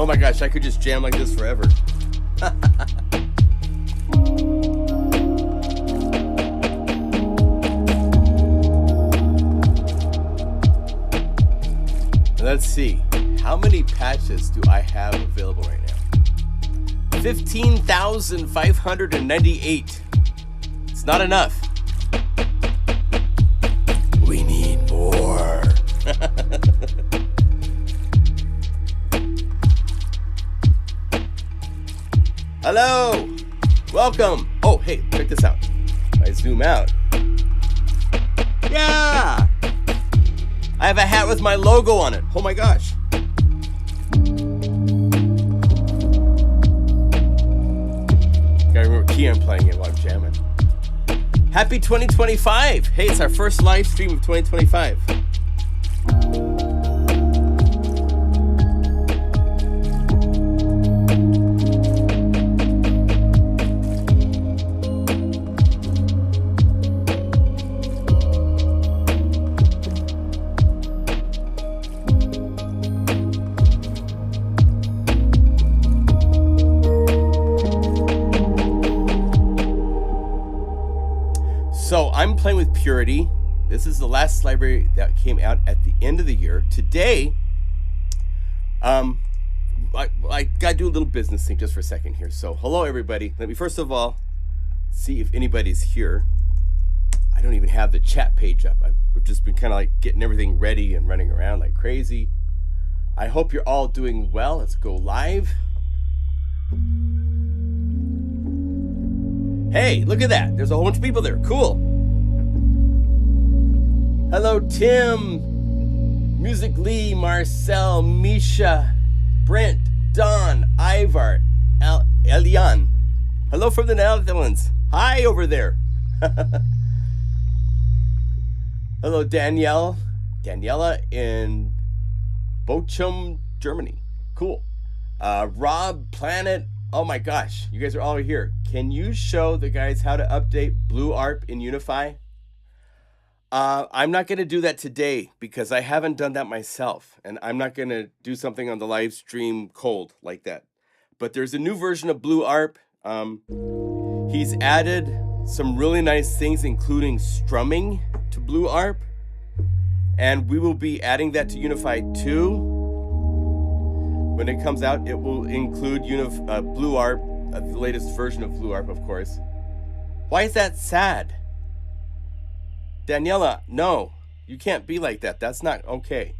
Oh my gosh, I could just jam like this forever. Let's see, how many patches do I have available right now? 15,598. It's not enough. We need more. Hello, welcome. Oh, hey, check this out. I zoom out. Yeah, I have a hat with my logo on it. Oh my gosh. Gotta remember key I'm playing it while I'm jamming. Happy 2025. Hey, it's our first live stream of 2025. So I'm playing with Purity. This is the last library that came out at the end of the year. Today, I gotta do a little business thing just for a second here. So hello everybody. Let me first of all see if anybody's here. I don't even have the chat page up. I've just been kind of like getting everything ready and running around like crazy. I hope you're all doing well. Let's go live. Hey, look at that. There's a whole bunch of people there. Cool. Hello, Tim, Music Lee, Marcel, Misha, Brent, Don, Ivar, Elian. Hello from the Netherlands. Hi over there. Hello, Danielle. Daniela in Bochum, Germany. Cool. Rob, Planet. Oh my gosh, you guys are all here. Can you show the guys how to update BlueArp in Unify? I'm not going to do that today because I haven't done that myself, and I'm not going to do something on the live stream cold like that. But there's a new version of BlueArp. He's added some really nice things, including strumming to BlueArp, and we will be adding that to Unify 2. When it comes out, it will include BlueArp, the latest version of BlueArp, of course. Why is that sad? Daniela, no, you can't be like that. That's not okay.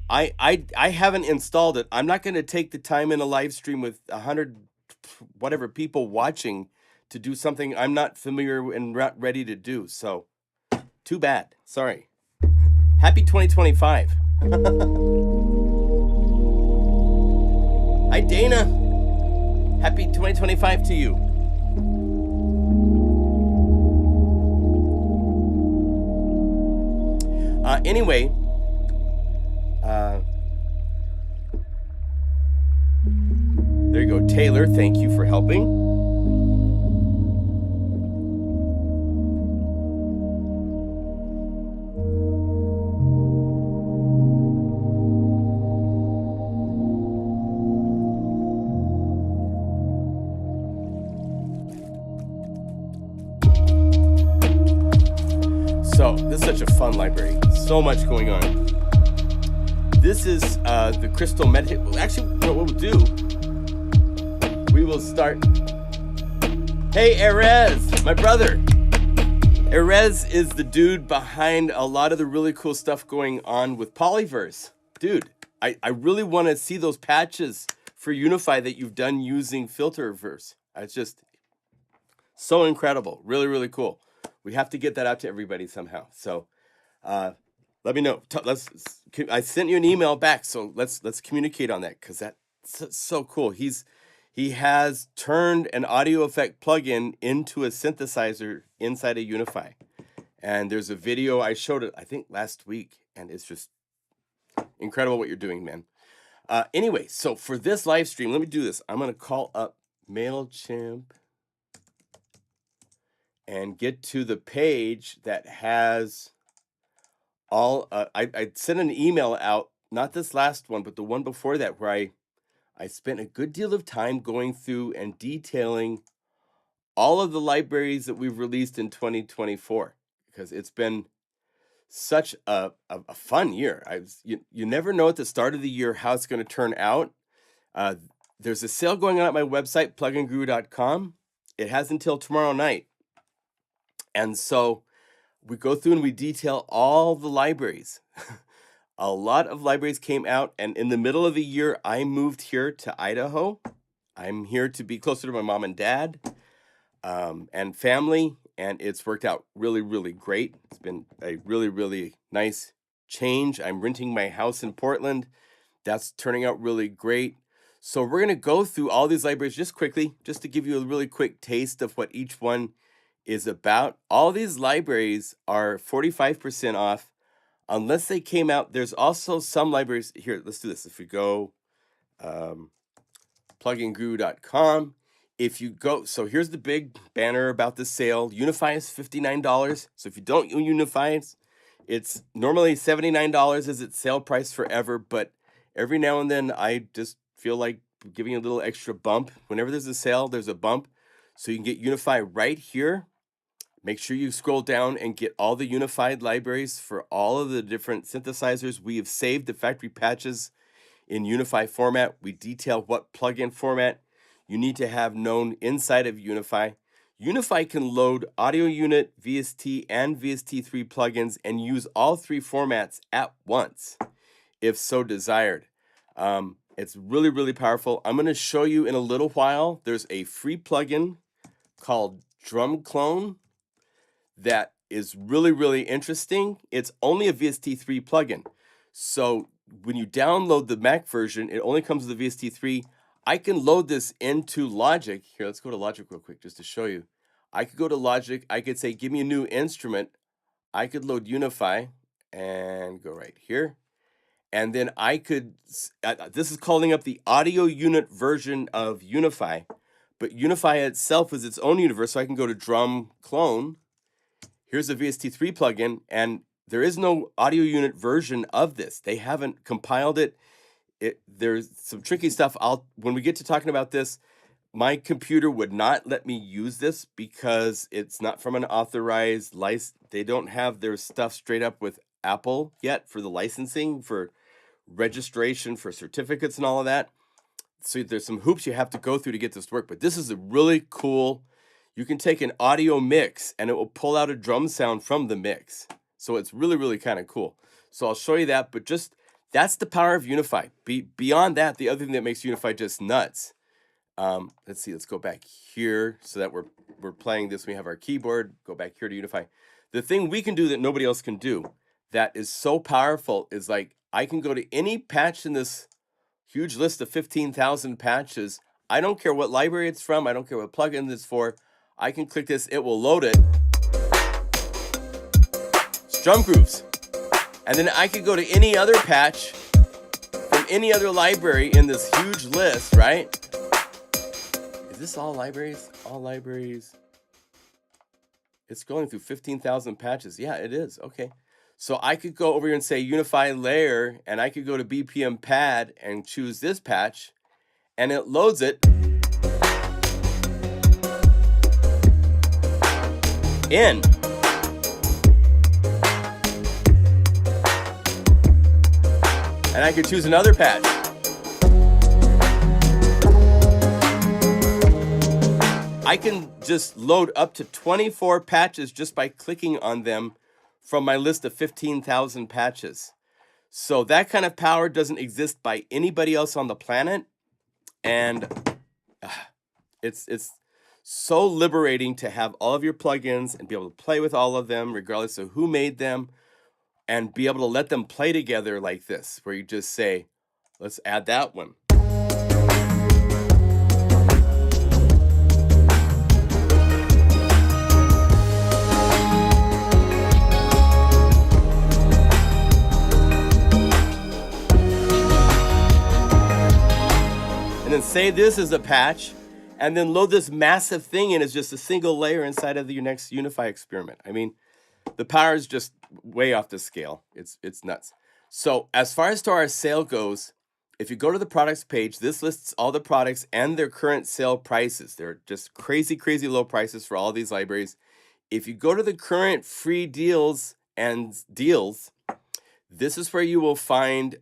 I haven't installed it. I'm not going to take the time in a live stream with 100 whatever people watching to do something I'm not familiar and not ready to do. So, too bad. Sorry. Happy 2025. Hi, Dana. Happy 2025 to you. Anyway, there you go, Taylor. Thank you for helping. So this is such a fun library. So much going on. This is the Crystal Meditate. Well, actually, what we'll do, we will start. Hey, Erez, my brother. Erez is the dude behind a lot of the really cool stuff going on with Polyverse. Dude, I really want to see those patches for Unify that you've done using Filterverse. It's just so incredible. Really, really cool. We have to get that out to everybody somehow. So let me know. I sent you an email back, so let's communicate on that because that's so cool. He has turned an audio effect plugin into a synthesizer inside of Unify. And there's a video, I showed it, I think, last week, and it's just incredible what you're doing, man. Anyway, so for this live stream, let me do this. I'm going to call up MailChimp and get to the page that has all, I sent an email out, not this last one, but the one before that, where I spent a good deal of time going through and detailing all of the libraries that we've released in 2024, because it's been such a fun year. You never know at the start of the year how it's going to turn out. There's a sale going on at my website, pluginguru.com. It has until tomorrow night. And so we go through and we detail all the libraries. A lot of libraries came out, and in the middle of the year, I moved here to Idaho. I'm here to be closer to my mom and dad and family, and it's worked out really, really great. It's been a really, really nice change. I'm renting my house in Portland. That's turning out really great. So we're going to go through all these libraries just quickly, just to give you a really quick taste of what each one is about. All these libraries are 45% off. Unless they came out, there's also some libraries here. Let's do this. If we go pluginguru.com, if you go, so here's the big banner about the sale. Unify is $59. So if you don't Unify, it's normally $79 as its sale price forever. But every now and then, I just feel like giving a little extra bump. Whenever there's a sale, there's a bump. So you can get Unify right here. Make sure you scroll down and get all the unified libraries for all of the different synthesizers. We have saved the factory patches in Unify format. We detail what plugin format you need to have known inside of Unify. Unify can load audio unit, VST, and VST3 plugins and use all three formats at once, if so desired. It's really, really powerful. I'm going to show you in a little while. There's a free plugin called Drum Clone that is really, really interesting. It's only a VST3 plugin. So when you download the Mac version, it only comes with the VST3. I can load this into Logic. Here, let's go to Logic real quick just to show you. I could go to Logic. I could say, give me a new instrument. I could load Unify and go right here. And then I could, this is calling up the audio unit version of Unify. But Unify itself is its own universe. So I can go to Drum Clone. Here's a VST3 plugin, and there is no audio unit version of this. They haven't compiled it. There's some tricky stuff. When we get to talking about this, my computer would not let me use this because it's not from an authorized license. They don't have their stuff straight up with Apple yet for the licensing, for registration, for certificates and all of that. So there's some hoops you have to go through to get this to work. But this is a really cool. You can take an audio mix and it will pull out a drum sound from the mix. So it's really, really kind of cool. So I'll show you that, but just that's the power of Unify. Beyond that, the other thing that makes Unify just nuts. Let's see, let's go back here so that we're playing this. We have our keyboard, go back here to Unify. The thing we can do that nobody else can do that is so powerful is like I can go to any patch in this huge list of 15,000 patches. I don't care what library it's from. I don't care what plugin it's for. I can click this, it will load it. It's drum grooves. And then I could go to any other patch from any other library in this huge list, right? Is this all libraries? All libraries. It's going through 15,000 patches. Yeah, it is. Okay. So I could go over here and say Unify Layer, and I could go to BPM Pad and choose this patch, and it loads it in. And I could choose another patch. I can just load up to 24 patches just by clicking on them from my list of 15,000 patches. So that kind of power doesn't exist by anybody else on the planet. And it's so liberating to have all of your plugins and be able to play with all of them, regardless of who made them, and be able to let them play together like this, where you just say, let's add that one. And then say this is a patch, and then load this massive thing in as just a single layer inside of your next Unify experiment. I mean, the power is just way off the scale. It's nuts. So as far as to our sale goes, if you go to the products page, this lists all the products and their current sale prices. They're just crazy, crazy low prices for all these libraries. If you go to the current free deals and deals, this is where you will find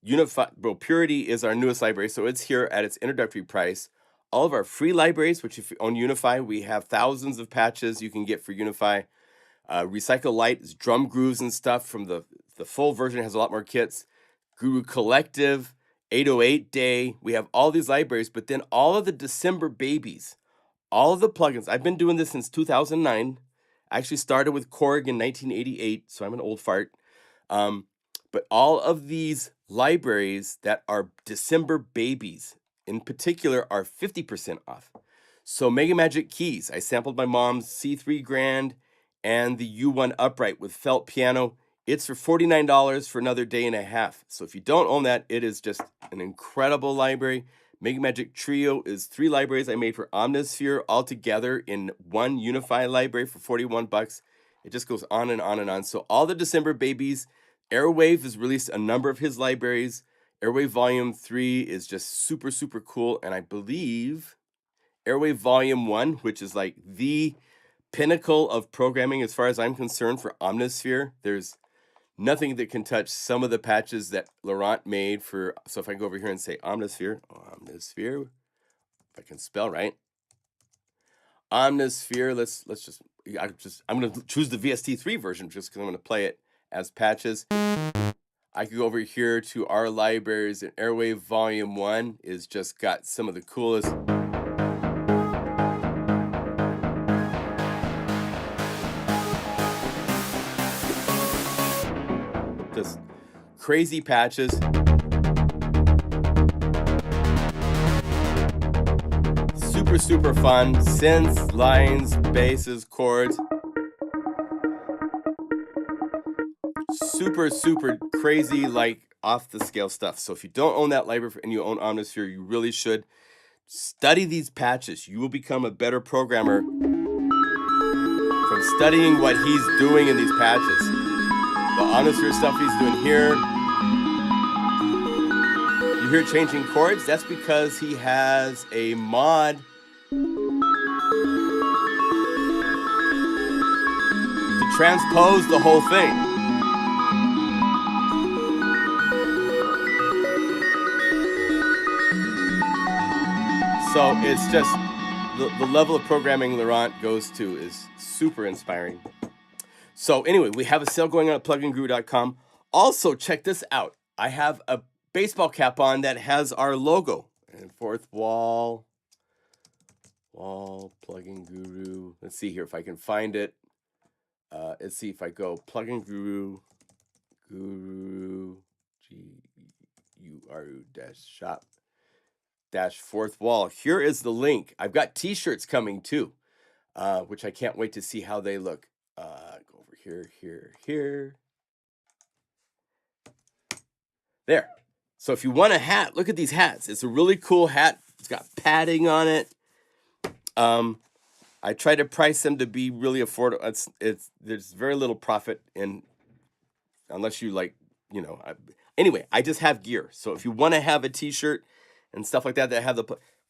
Unify. Well, Purity is our newest library, so it's here at its introductory price. All of our free libraries, which if you own Unify, we have thousands of patches you can get for Unify. Recycle Light is drum grooves and stuff from the full version, has a lot more kits. Guru Collective, 808 Day, we have all these libraries, but then all of the December babies, all of the plugins. I've been doing this since 2009. I actually started with Korg in 1988, so I'm an old fart. But all of these libraries that are December babies, in particular, are 50% off. So Mega Magic Keys, I sampled my mom's C3 Grand and the U1 Upright with felt piano. It's for $49 for another day and a half. So if you don't own that, it is just an incredible library. Mega Magic Trio is 3 libraries I made for Omnisphere all together in one Unify library for 41 bucks. It just goes on and on and on. So all the December babies. Airwave has released a number of his libraries. Airwave Volume 3 is just super, super cool. And I believe Airwave Volume 1, which is like the pinnacle of programming as far as I'm concerned for Omnisphere. There's nothing that can touch some of the patches that Laurent made for. So if I go over here and say Omnisphere, if I can spell right. Omnisphere, I'm going to choose the VST3 version just because I'm going to play it as patches. I could go over here to our libraries, and Airwave Volume 1 is just got some of the coolest. Just crazy patches. Super, super fun. Synths, lines, basses, chords. Super, super crazy, like off the scale stuff. So if you don't own that library and you own Omnisphere, you really should study these patches. You will become a better programmer from studying what he's doing in these patches. The Omnisphere stuff he's doing here. You hear changing chords? That's because he has a mod to transpose the whole thing. So it's just the level of programming Laurent goes to is super inspiring. So anyway, we have a sale going on at PLUGINGURU.com. Also, check this out. I have a baseball cap on that has our logo. And fourth wall, Plugin Guru. Let's see here if I can find it. Let's see if I go Plugin Guru, GURU-shop. Fourth wall. Here is the link. I've got t-shirts coming too, which I can't wait to see how they look. Go over here. There. So if you want a hat, look at these hats. It's a really cool hat. It's got padding on it. I try to price them to be really affordable. There's very little profit in, unless you like, anyway, I just have gear. So if you want to have a t-shirt and stuff like that have the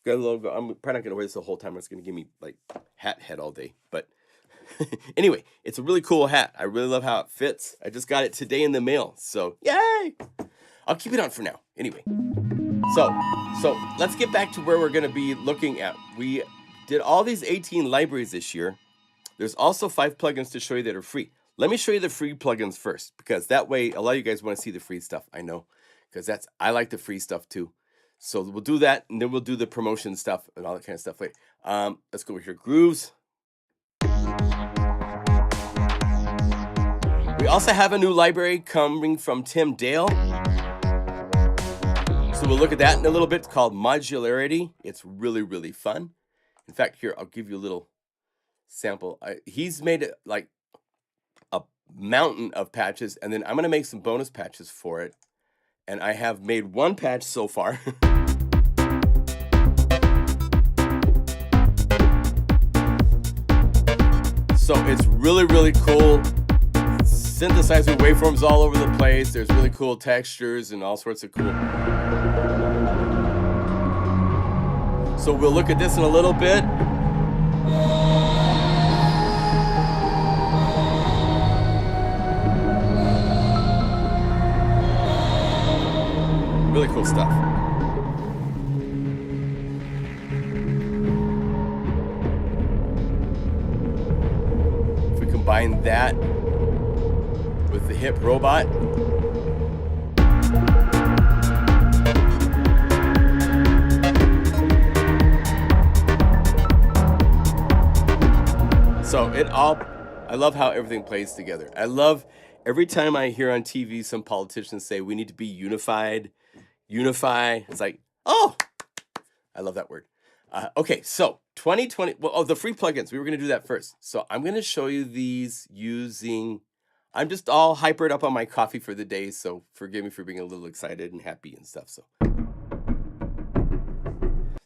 logo, I'm probably not going to wear this the whole time. It's going to give me like hat head all day. But anyway, it's a really cool hat. I really love how it fits. I just got it today in the mail. So yay! I'll keep it on for now. Anyway, so let's get back to where we're going to be looking at. We did all these 18 libraries this year. There's also 5 plugins to show you that are free. Let me show you the free plugins first, because that way a lot of you guys want to see the free stuff. I know, because I like the free stuff too. So we'll do that, and then we'll do the promotion stuff and all that kind of stuff later. Let's go over here. Grooves. We also have a new library coming from Tim Dale. So we'll look at that in a little bit. It's called Modularity. It's really, really fun. In fact, here, I'll give you a little sample. He's made it like a mountain of patches, and then I'm going to make some bonus patches for it. And I have made one patch so far. So it's really, really cool. synthesizer waveforms all over the place. There's really cool textures and all sorts of cool. So we'll look at this in a little bit. Really cool stuff. If we combine that with the hip robot. So I love how everything plays together. I love every time I hear on TV some politicians say we need to be unified, unify. It's like, oh, I love that word. Okay, so 2020, well, the free plugins, we were gonna do that first. So I'm gonna show you these using, I'm just all hypered up on my coffee for the day, so forgive me for being a little excited and happy and stuff, so.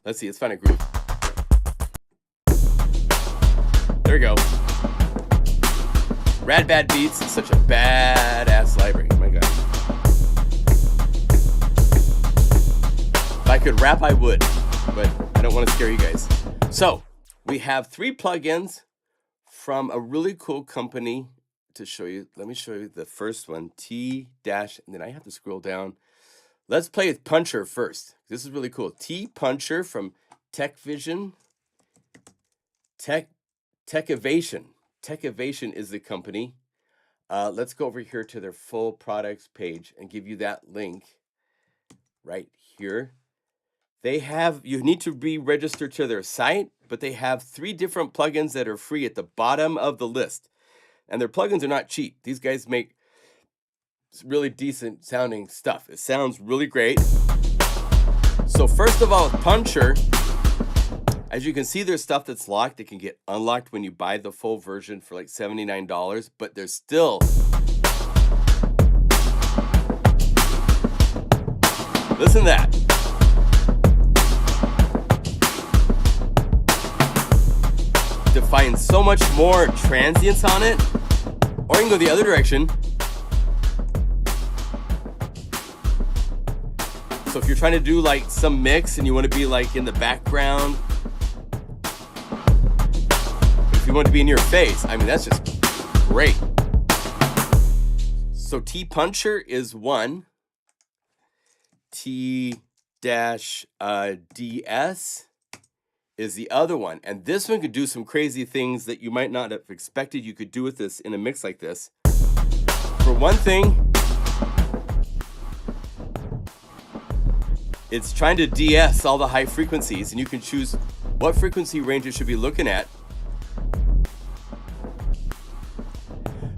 Let's see, let's find a groove. There we go. Rad Bad Beats is such a badass library. Oh my god. If I could rap, I would, but I don't want to scare you guys. So we have 3 plugins from a really cool company to show you. Let me show you the first one, and then I have to scroll down. Let's play with Puncher first. This is really cool. Puncher from TechVision. Techivation. Techivation is the company. Let's go over here to their full products page and give you that link right here. They have, you need to be registered to their site, but they have 3 different plugins that are free at the bottom of the list. And their plugins are not cheap. These guys make really decent sounding stuff. It sounds really great. So first of all, with Puncher, as you can see, there's stuff that's locked. It can get unlocked when you buy the full version for like $79, but there's still... Listen to that. To find so much more transients on it, or you can go the other direction. So if you're trying to do like some mix and you want to be like in the background, if you want to be in your face, I mean, that's just great. So Puncher is one. T-DS is the other one. And this one could do some crazy things that you might not have expected you could do with this in a mix like this. For one thing, it's trying to DS all the high frequencies, and you can choose what frequency range you should be looking at.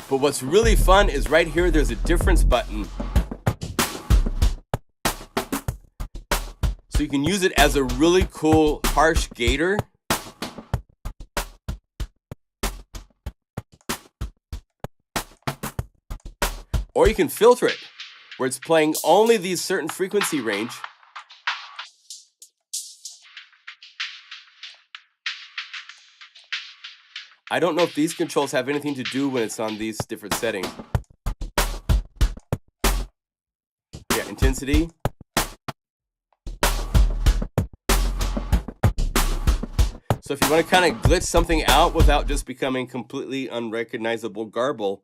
But what's really fun is right here, there's a difference button. So you can use it as a really cool harsh gator. Or you can filter it, where it's playing only these certain frequency range. I don't know if these controls have anything to do when it's on these different settings. Yeah, intensity. So if you want to kind of glitch something out without just becoming completely unrecognizable garble,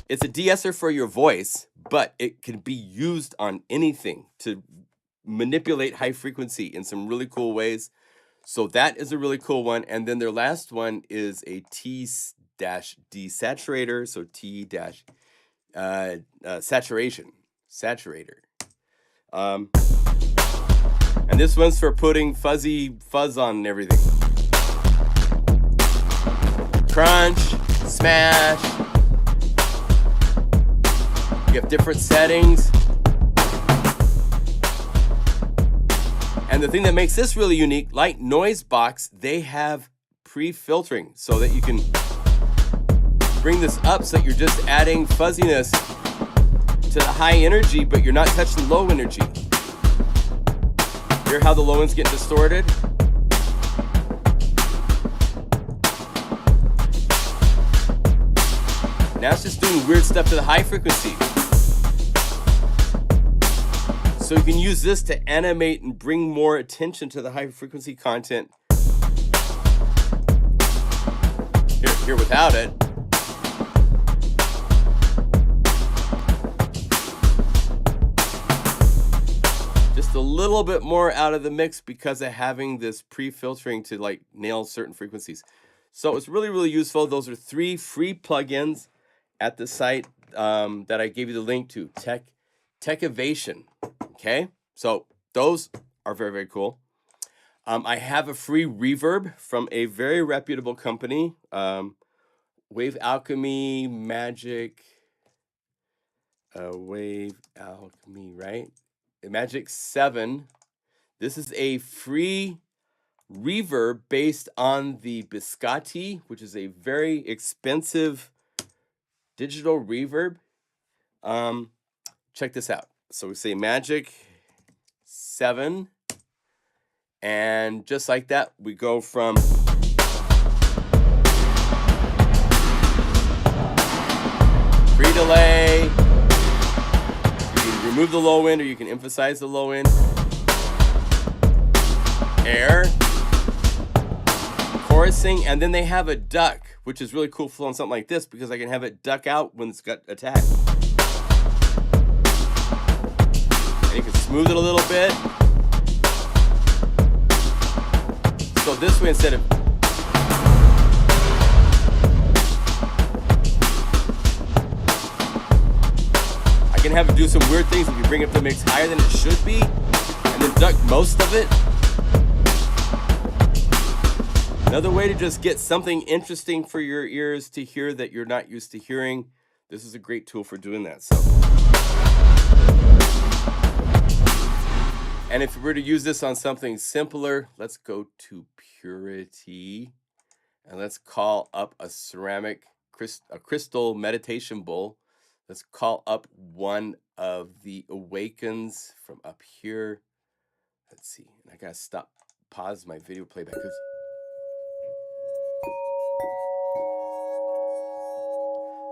it's a de-esser for your voice, but it can be used on anything to manipulate high frequency in some really cool ways. So that is a really cool one. And then their last one is a T-desaturator. So saturator. And this one's for putting fuzzy fuzz on everything. Crunch, smash. You have different settings. And the thing that makes this really unique, like Noisebox, they have pre-filtering so that you can bring this up so that you're just adding fuzziness to the high energy, but you're not touching low energy. Hear how the low end's getting distorted? Now it's just doing weird stuff to the high frequency. So you can use this to animate and bring more attention to the high frequency content. Here without it. Just a little bit more out of the mix because of having this pre-filtering to like nail certain frequencies. So it's really, really useful. Those are 3 free plugins at the site that I gave you the link to, Techivation. Okay, so those are very, very cool. I have a free reverb from a very reputable company, Wave Alchemy Magic, Wave Alchemy, right? Magic 7. This is a free reverb based on the Biscotti, which is a very expensive digital reverb. Check this out. So we say Magic 7, and just like that, we go from free delay. You can remove the low end, or you can emphasize the low end. Air, chorusing, and then they have a duck, which is really cool for on something like this because I can have it duck out when it's got attack. And you can smooth it a little bit. So this way, instead of I can have it do some weird things if you bring up the mix higher than it should be, and then duck most of it. Another way to just get something interesting for your ears to hear that you're not used to hearing. This is a great tool for doing that. So, and if we were to use this on something simpler, let's go to Purity, and let's call up a ceramic, a crystal meditation bowl. Let's call up one of the Awakens from up here. Let's see. I gotta pause my video playback.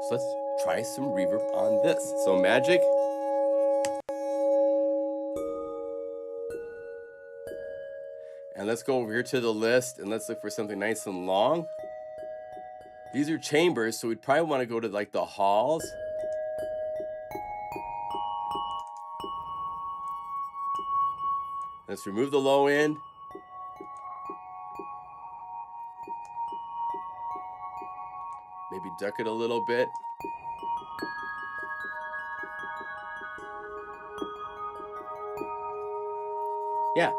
So let's try some reverb on this. So Magic. And let's go over here to the list and let's look for something nice and long. These are chambers, so we'd probably want to go to like the halls. Let's remove the low end. Maybe duck it a little bit. Yeah.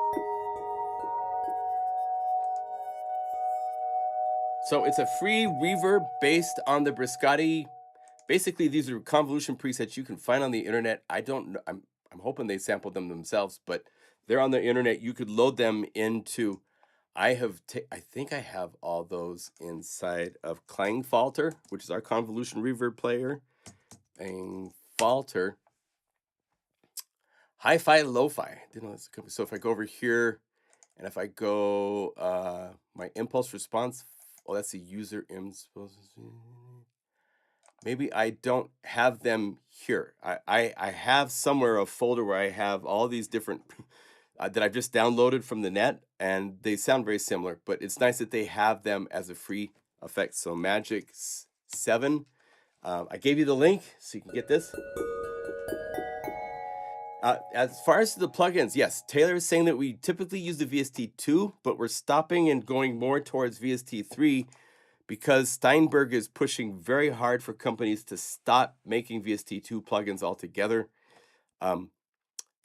So it's a free reverb based on the Biscotti. Basically, these are convolution presets you can find on the internet. I don't know. I'm hoping they sampled them themselves, but they're on the internet. You could load them into. I think I have all those inside of Klangfalter, which is our convolution reverb player. Klangfalter. Hi-Fi, Lo-Fi. So if I go over here, and if I go my impulse response, oh, that's the user impulse. Maybe I don't have them here. I have somewhere a folder where I have all these different that I've just downloaded from the net, and they sound very similar, but it's nice that they have them as a free effect. So Magic 7, I gave you the link so you can get this. As far as the plugins, yes, Taylor is saying that we typically use the VST2, but we're stopping and going more towards VST3 because Steinberg is pushing very hard for companies to stop making VST2 plugins altogether.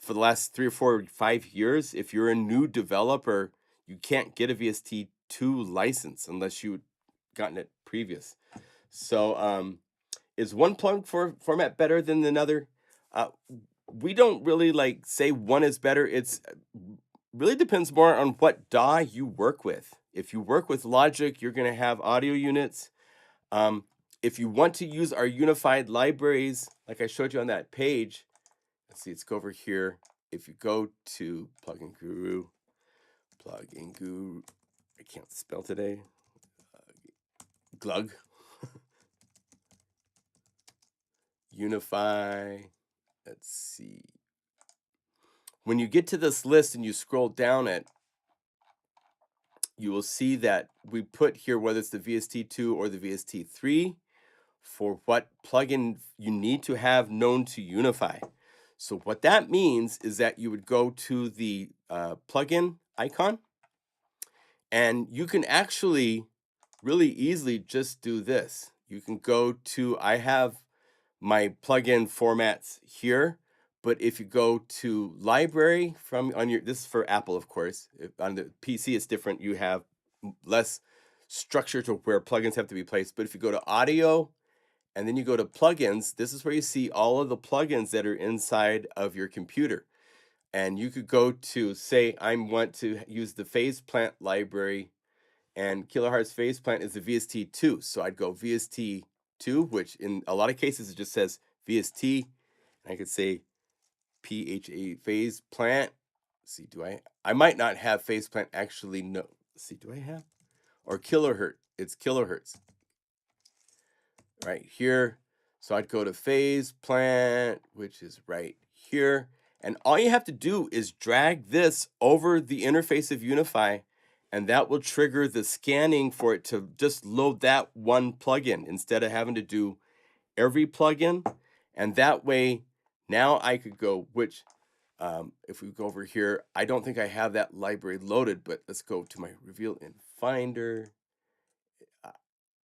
For the last 3 or 4 or 5 years, if you're a new developer, you can't get a VST2 license unless you've gotten it previous. So is one plug format better than another? We don't really like say one is better. It's really depends more on what DAW you work with. If you work with Logic, you're going to have audio units. If you want to use our unified libraries, like I showed you on that page, let's see, let's go over here. If you go to Plugin Guru, I can't spell today, Glug. Unify. Let's see. When you get to this list and you scroll down it, you will see that we put here whether it's the VST2 or the VST3 for what plugin you need to have known to Unify. So what that means is that you would go to the plugin icon, and you can actually really easily just do this. You can go to, I have my plugin formats here, but if you go to library from on your, this is for Apple, of course. On the PC, it's different. You have less structure to where plugins have to be placed. But if you go to audio and then you go to plugins, this is where you see all of the plugins that are inside of your computer. And you could go to, say, I want to use the phase plant library, and Kilohertz phase plant is the VST2. So I'd go VST2, which in a lot of cases it just says VST. And I could say PHA phase plant. Let's see, do I might not have phase plant actually. No, let's see, do I have? Or kilohertz, it's kilohertz right here. So I'd go to phase plant, which is right here. And all you have to do is drag this over the interface of Unify, and that will trigger the scanning for it to just load that one plugin instead of having to do every plugin. And that way, now I could go, which if we go over here, I don't think I have that library loaded, but let's go to my Reveal in Finder.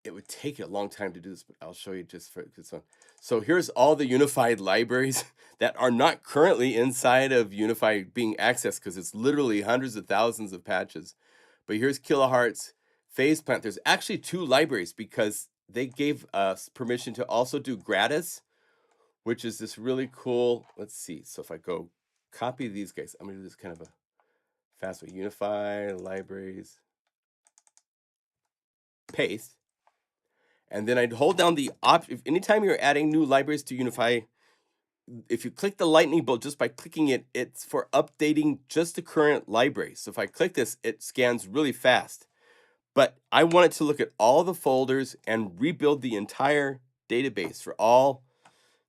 It would take a long time to do this, but I'll show you just for this one. So here's all the unified libraries that are not currently inside of Unify being accessed, because it's literally hundreds of thousands of patches. But here's Kilohertz phase plant. There's actually 2 libraries because they gave us permission to also do gratis, which is this really cool. Let's see. So if I go copy these guys, I'm going to do this kind of a fast way. Unify libraries, paste. And then I'd hold down the option. Anytime you're adding new libraries to Unify, if you click the lightning bolt, just by clicking it, it's for updating just the current library. So if I click this, it scans really fast. But I want it to look at all the folders and rebuild the entire database for all.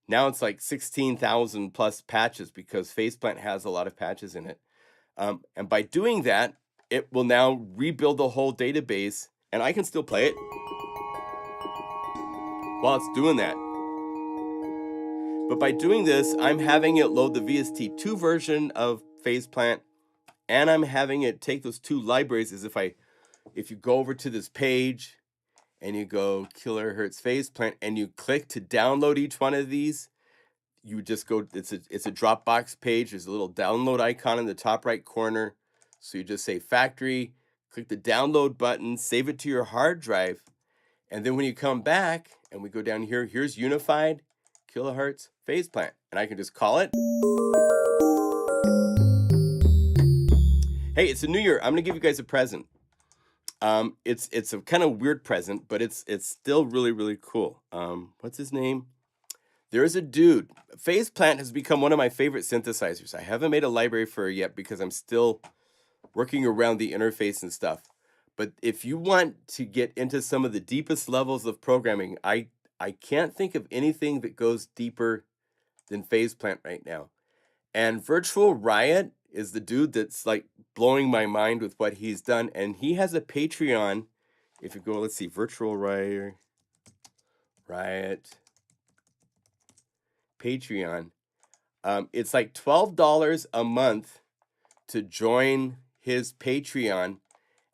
Now it's like 16,000 plus patches because Faceplant has a lot of patches in it. And by doing that, it will now rebuild the whole database, and I can still play it while it's doing that. But by doing this, I'm having it load the VST2 version of Faceplant, and I'm having it take those 2 libraries. As if you go over to this page and you go Kilohertz Faceplant and you click to download each one of these, you just go, it's a Dropbox page. There's a little download icon in the top right corner. So you just say factory, click the download button, save it to your hard drive. And then when you come back and we go down here, here's Unified Kilohertz Phase Plant. And I can just call it. Hey, it's a new year. I'm going to give you guys a present. It's a kind of weird present, but it's still really, really cool. What's his name? There's a dude. Phase Plant has become one of my favorite synthesizers. I haven't made a library for it yet because I'm still working around the interface and stuff. But if you want to get into some of the deepest levels of programming, I can't think of anything that goes deeper than Phase Plant right now. And Virtual Riot is the dude that's like blowing my mind with what he's done. And he has a Patreon. If you go, let's see, Virtual Riot Patreon. It's like $12 a month to join his Patreon.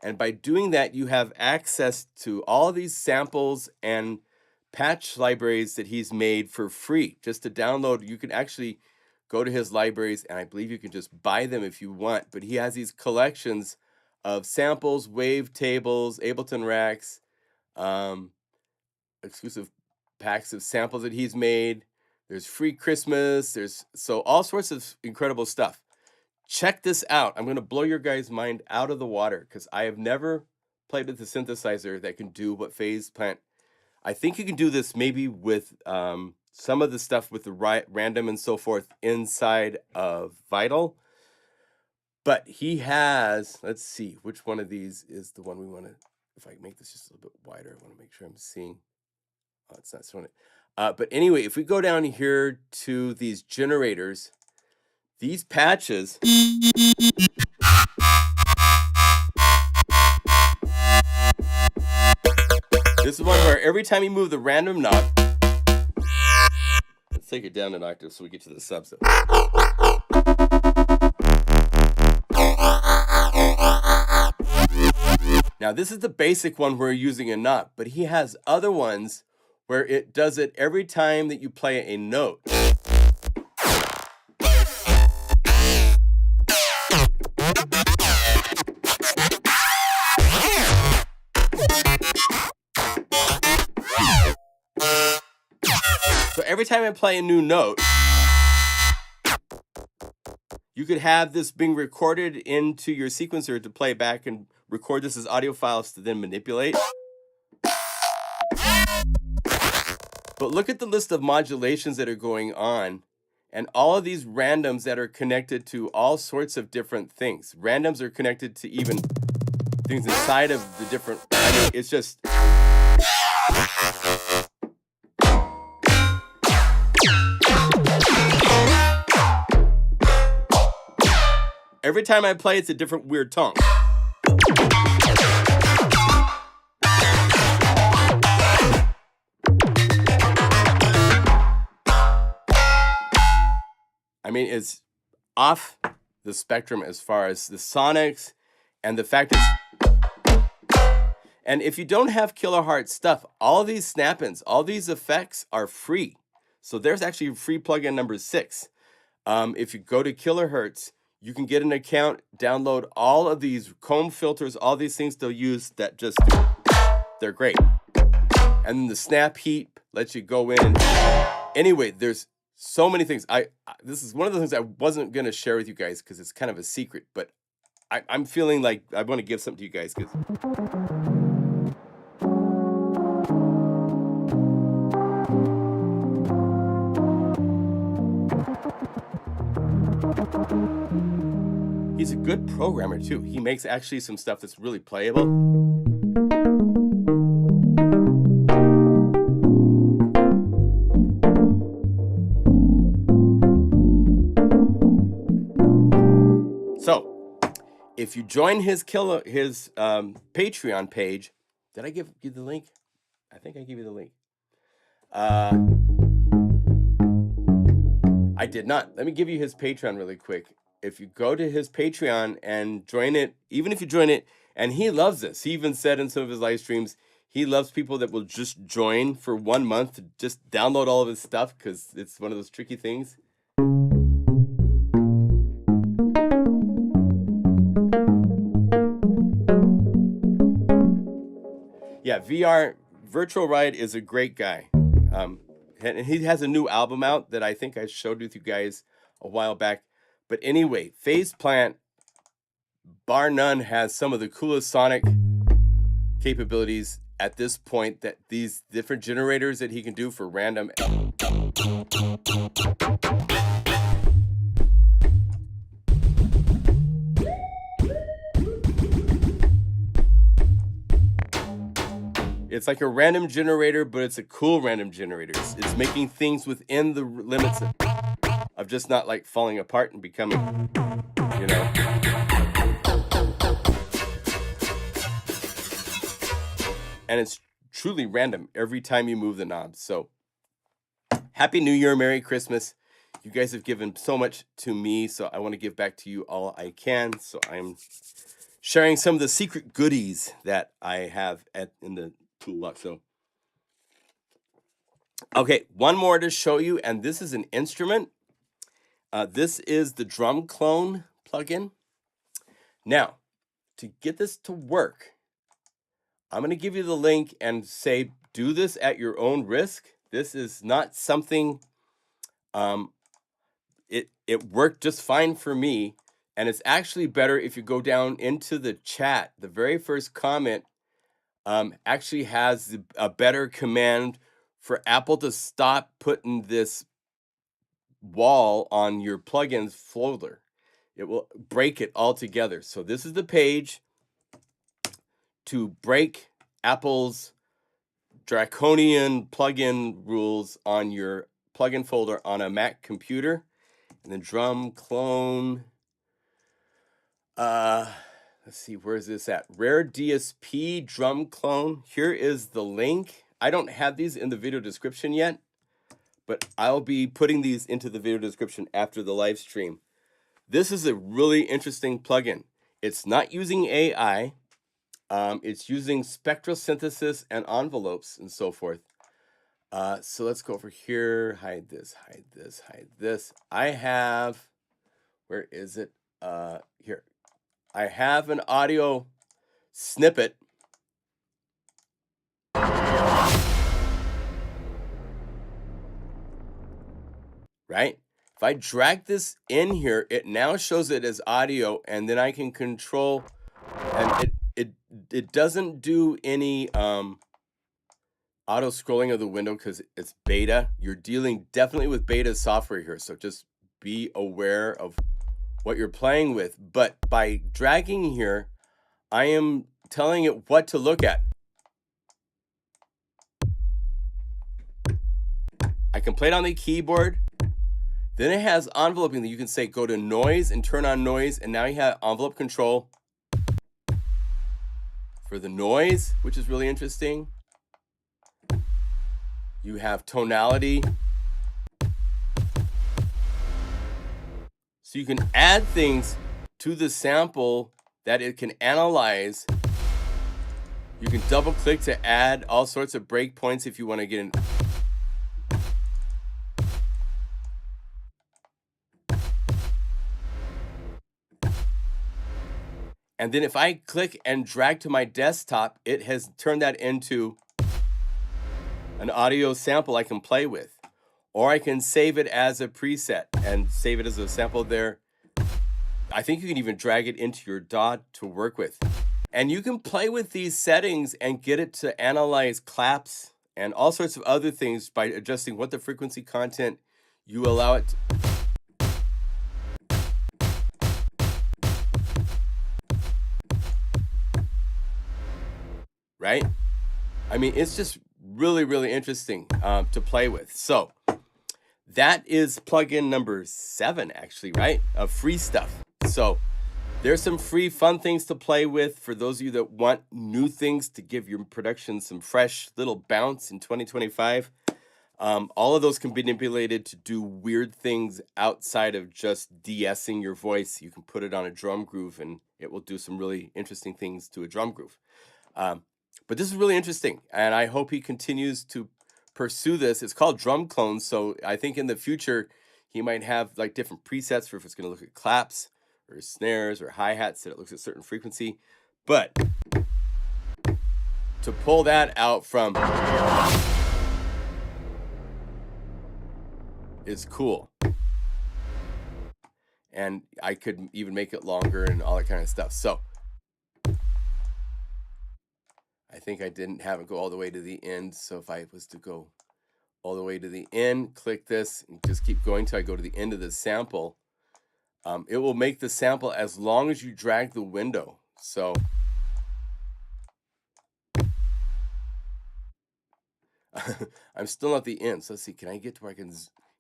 And by doing that, you have access to all these samples and patch libraries that he's made for free. Just to download, you can actually go to his libraries, and I believe you can just buy them if you want. But he has these collections of samples, wave tables, Ableton racks, exclusive packs of samples that he's made. There's free Christmas. There's all sorts of incredible stuff. Check this out. I'm going to blow your guys' mind out of the water because I have never played with a synthesizer that can do what Phase Plant. I think you can do this maybe with some of the stuff with the random and so forth inside of Vital. But he has, let's see, which one of these is the one we want to, if I make this just a little bit wider, I want to make sure I'm seeing. Oh, it's not showing it. But anyway, if we go down here to these generators, these patches, this is one where every time you move the random knob, let's take it down an octave so we get to the subset. Now this is the basic one where you're using a knob, but he has other ones where it does it every time that you play a note. So every time I play a new note, you could have this being recorded into your sequencer to play back and record this as audio files to then manipulate. But look at the list of modulations that are going on and all of these randoms that are connected to all sorts of different things. Randoms are connected to even things inside of the different, I mean, it's just, every time I play, it's a different weird tone. I mean, it's off the spectrum as far as the sonics and the fact that, and if you don't have kilohertz stuff, all these snap-ins, all these effects are free. So there's actually free plugin number 6. If you go to kilohertz, you can get an account, download all of these comb filters, all these things they'll use that just, they're great. And then the snap heap lets you go in. Anyway, there's so many things. This is one of the things I wasn't going to share with you guys because it's kind of a secret, but I'm feeling like I want to give something to you guys because he's a good programmer too. He makes actually some stuff that's really playable. So, if you join his Patreon page, did I give you the link? I think I gave you the link. I did not. Let me give you his Patreon really quick. If you go to his Patreon and join it, even if you join it, and he loves this. He even said in some of his live streams, he loves people that will just join for 1 month to just download all of his stuff because it's one of those tricky things. Yeah, Virtual Ride is a great guy. And he has a new album out that I think I showed with you guys a while back. But anyway, Phase Plant, bar none, has some of the coolest sonic capabilities at this point, that these different generators that he can do for random. It's like a random generator, but it's a cool random generator. It's making things within the limits of just not like falling apart and becoming, you know. And it's truly random every time you move the knobs. So Happy New Year, Merry Christmas. You guys have given so much to me, so I want to give back to you all I can. So I'm sharing some of the secret goodies that I have in the toolbox. So, okay, one more to show you, and this is an instrument. This is the Drum Clone plugin. Now, to get this to work, I'm going to give you the link and say, do this at your own risk. This is not something, it worked just fine for me. And it's actually better if you go down into the chat. The very first comment actually has a better command for Apple to stop putting this wall on your plugins folder. It will break it all together. So this is the page to break Apple's draconian plugin rules on your plugin folder on a Mac computer. And then drum clone. Let's see, where is this at? Rare DSP drum clone. Here is the link. I don't have these in the video description yet, but I'll be putting these into the video description after the live stream. This is a really interesting plugin. It's not using AI. It's using spectral synthesis and envelopes and so forth. So let's go over here. Hide this, hide this, hide this. I have, where is it? Here. I have an audio snippet. Right? If I drag this in here, it now shows it as audio, and then I can control, and it doesn't do any auto scrolling of the window because it's beta. You're dealing definitely with beta software here, so just be aware of what you're playing with. But by dragging here, I am telling it what to look at. I can play it on the keyboard. Then it has enveloping that you can say go to noise and turn on noise, and now you have envelope control for the noise, which is really interesting. You have tonality. So you can add things to the sample that it can analyze. You can double click to add all sorts of breakpoints if you want to get in. And then if I click and drag to my desktop, it has turned that into an audio sample I can play with. Or I can save it as a preset and save it as a sample there. I think you can even drag it into your DAW to work with. And you can play with these settings and get it to analyze claps and all sorts of other things by adjusting what the frequency content you allow it to. Right? I mean, it's just really, really interesting to play with. So that is plugin number 7, actually, right? Of free stuff. So there's some free fun things to play with for those of you that want new things to give your production some fresh little bounce in 2025. All of those can be manipulated to do weird things outside of just de-essing your voice. You can put it on a drum groove and it will do some really interesting things to a drum groove. But this is really interesting, and I hope he continues to pursue this. It's called drum clones, so I think in the future he might have like different presets for if it's going to look at claps or snares or hi-hats that it looks at certain frequency. But to pull that out from is cool. And I could even make it longer and all that kind of stuff. So I think I didn't have it go all the way to the end. So if I was to go all the way to the end, click this and just keep going till I go to the end of the sample, it will make the sample as long as you drag the window. So I'm still at the end. So let's see, can I get to where I can,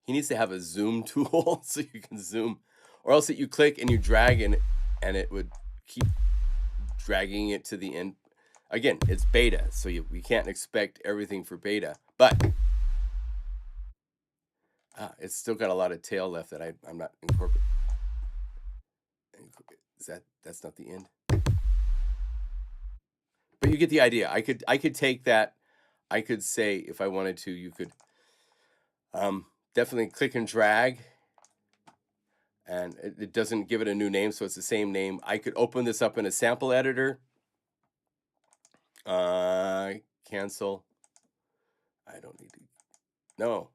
he needs to have a zoom tool so you can zoom, or else that you click and you drag and it would keep dragging it to the end. Again, it's beta, so we can't expect everything for beta, but it's still got a lot of tail left that I'm not incorporating. That's not the end? But you get the idea. I could take that. I could say, if I wanted to, you could definitely click and drag, and it doesn't give it a new name, so it's the same name. I could open this up in a sample editor. Cancel. I don't need to. No.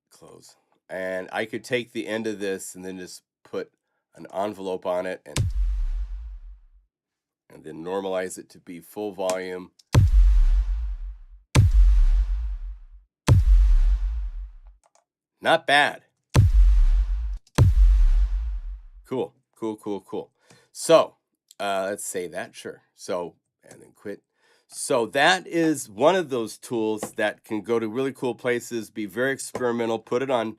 Close. And I could take the end of this and then just put an envelope on it and then normalize it to be full volume. Not bad. Cool. So let's say that, sure. So, and then quit. So that is one of those tools that can go to really cool places, be very experimental, put it on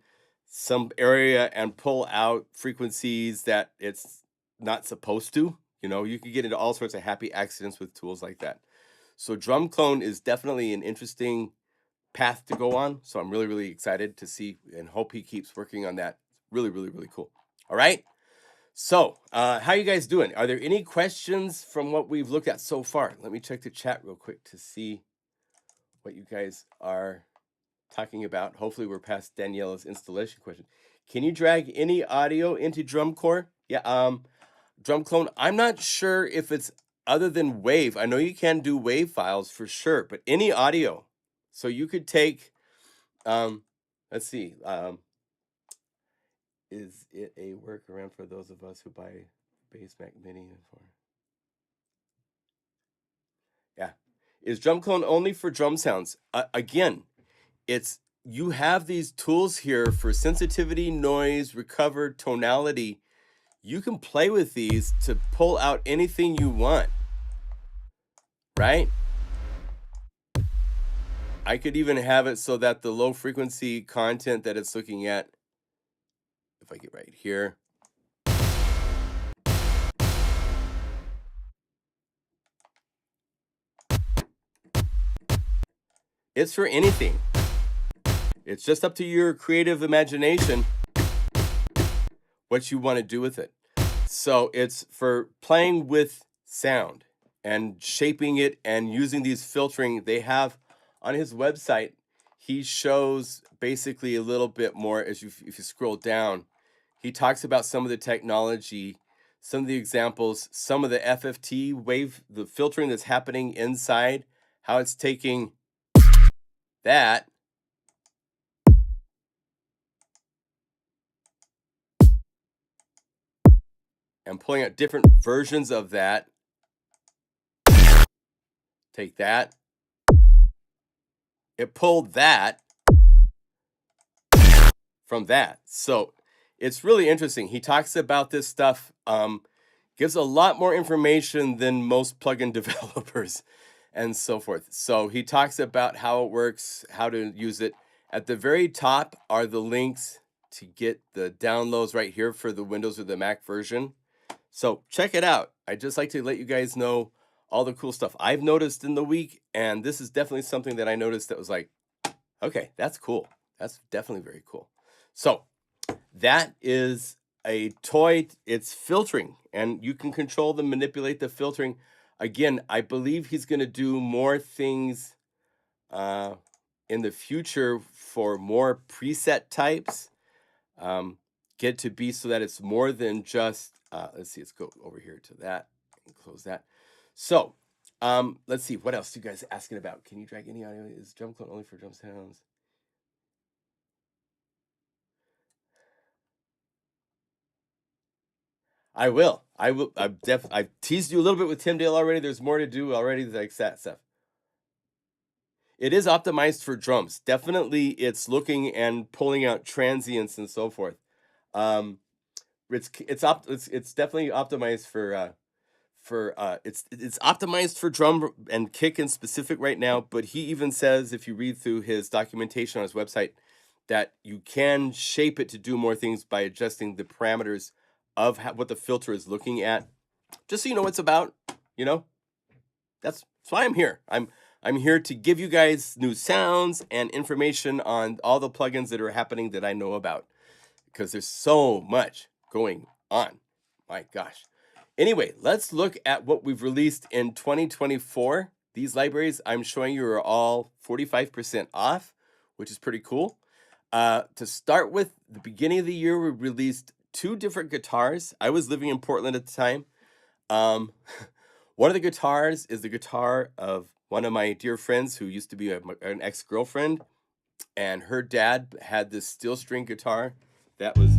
some area and pull out frequencies that it's not supposed to. You know, you can get into all sorts of happy accidents with tools like that. So drum clone is definitely an interesting path to go on. So I'm really, really excited to see and hope he keeps working on that. Really, really, really cool. All right. So how you guys doing? Are there any questions from what we've looked at so far? Let me check the chat real quick to see what you guys are talking about. Hopefully we're past Daniela's installation question. Can you drag any audio into drum core? Yeah, drum clone. I'm not sure if it's other than wave. I know you can do wave files for sure, but any audio. So you could take, let's see, is it a workaround for those of us who buy Bass Mac Mini? Yeah. Is drum clone only for drum sounds? Again, it's you have these tools here for sensitivity, noise, recover, tonality. You can play with these to pull out anything you want, right? I could even have it so that the low frequency content that it's looking at, if I get right here, it's for anything. It's just up to your creative imagination what you want to do with it. So it's for playing with sound and shaping it and using these filtering. They have on his website, he shows basically a little bit more as if you scroll down. He talks about some of the technology, some of the examples, some of the FFT wave, the filtering that's happening inside, how it's taking that and pulling out different versions of that. Take that. It pulled that from that. So it's really interesting. He talks about this stuff, gives a lot more information than most plugin developers and so forth. So he talks about how it works, how to use it. At the very top are the links to get the downloads right here for the Windows or the Mac version. So check it out. I'd just like to let you guys know all the cool stuff I've noticed in the week. And this is definitely something that I noticed that was like, okay, that's cool. That's definitely very cool. So that is a toy. It's filtering, and you can control them, manipulate the filtering. Again, I believe he's going to do more things in the future for more preset types. Get to be so that it's more than just, let's see, let's go over here to that and close that. So let's see, what else are you guys asking about? Can you drag any audio? Is drum clone only for drum sounds? I will. I've teased you a little bit with Tim Dale already. There's more to do already, like that stuff. It is optimized for drums. Definitely, it's looking and pulling out transients and so forth. It's definitely optimized it's optimized for drum and kick in specific right now. But he even says, if you read through his documentation on his website, that you can shape it to do more things by adjusting the parameters of what the filter is looking at. Just so you know what it's about, you know. That's why I'm here. I'm here to give you guys new sounds and information on all the plugins that are happening that I know about, because there's so much going on. My gosh. Anyway, let's look at what we've released in 2024. These libraries I'm showing you are all 45% off, which is pretty cool. To start with, the beginning of the year, we released 2 different guitars. I was living in Portland at the time. One of the guitars is the guitar of one of my dear friends who used to be an ex-girlfriend, and her dad had this steel string guitar that was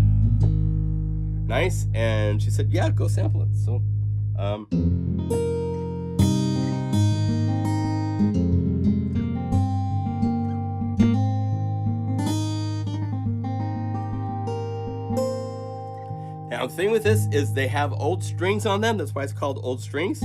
nice, and she said, yeah, go sample it. So Now the thing with this is they have old strings on them. That's why it's called old strings.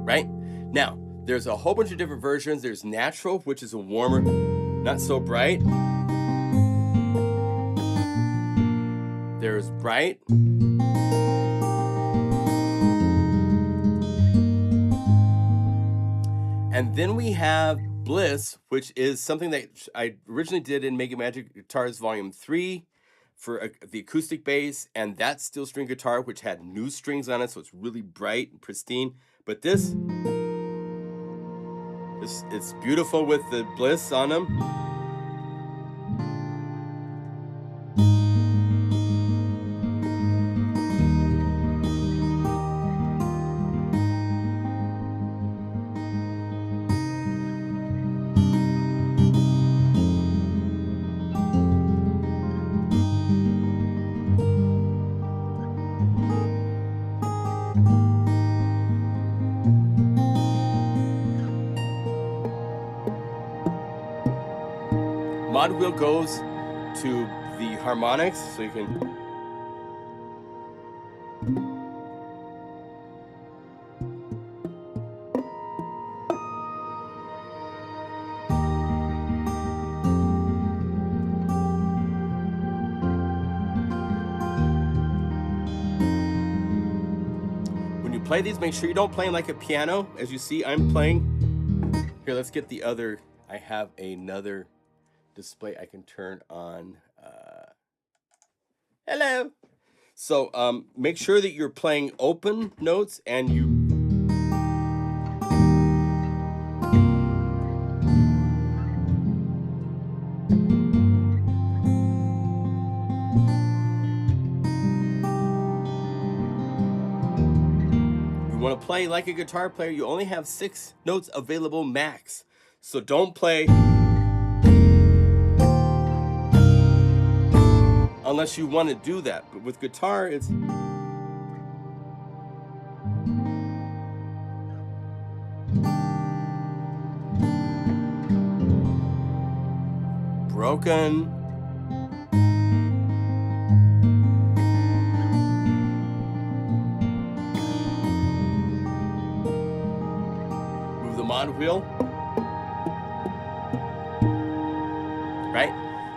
Right? Now, there's a whole bunch of different versions. There's natural, which is a warmer, not so bright. There's bright. And then we have Bliss, which is something that I originally did in Mega Magic Guitars Volume 3 for the acoustic bass, and that steel string guitar, which had new strings on it, so it's really bright and pristine. But this it's beautiful with the Bliss on them. Mod wheel goes to the harmonics, so you can. When you play these, make sure you don't play them like a piano. As you see, I'm playing. Here, let's get the other. I have another display I can turn on. Hello. So make sure that you're playing open notes and you want to play like a guitar player. You only have 6 notes available max, so don't play unless you want to do that. But with guitar, it's broken. Move the mod wheel. Right?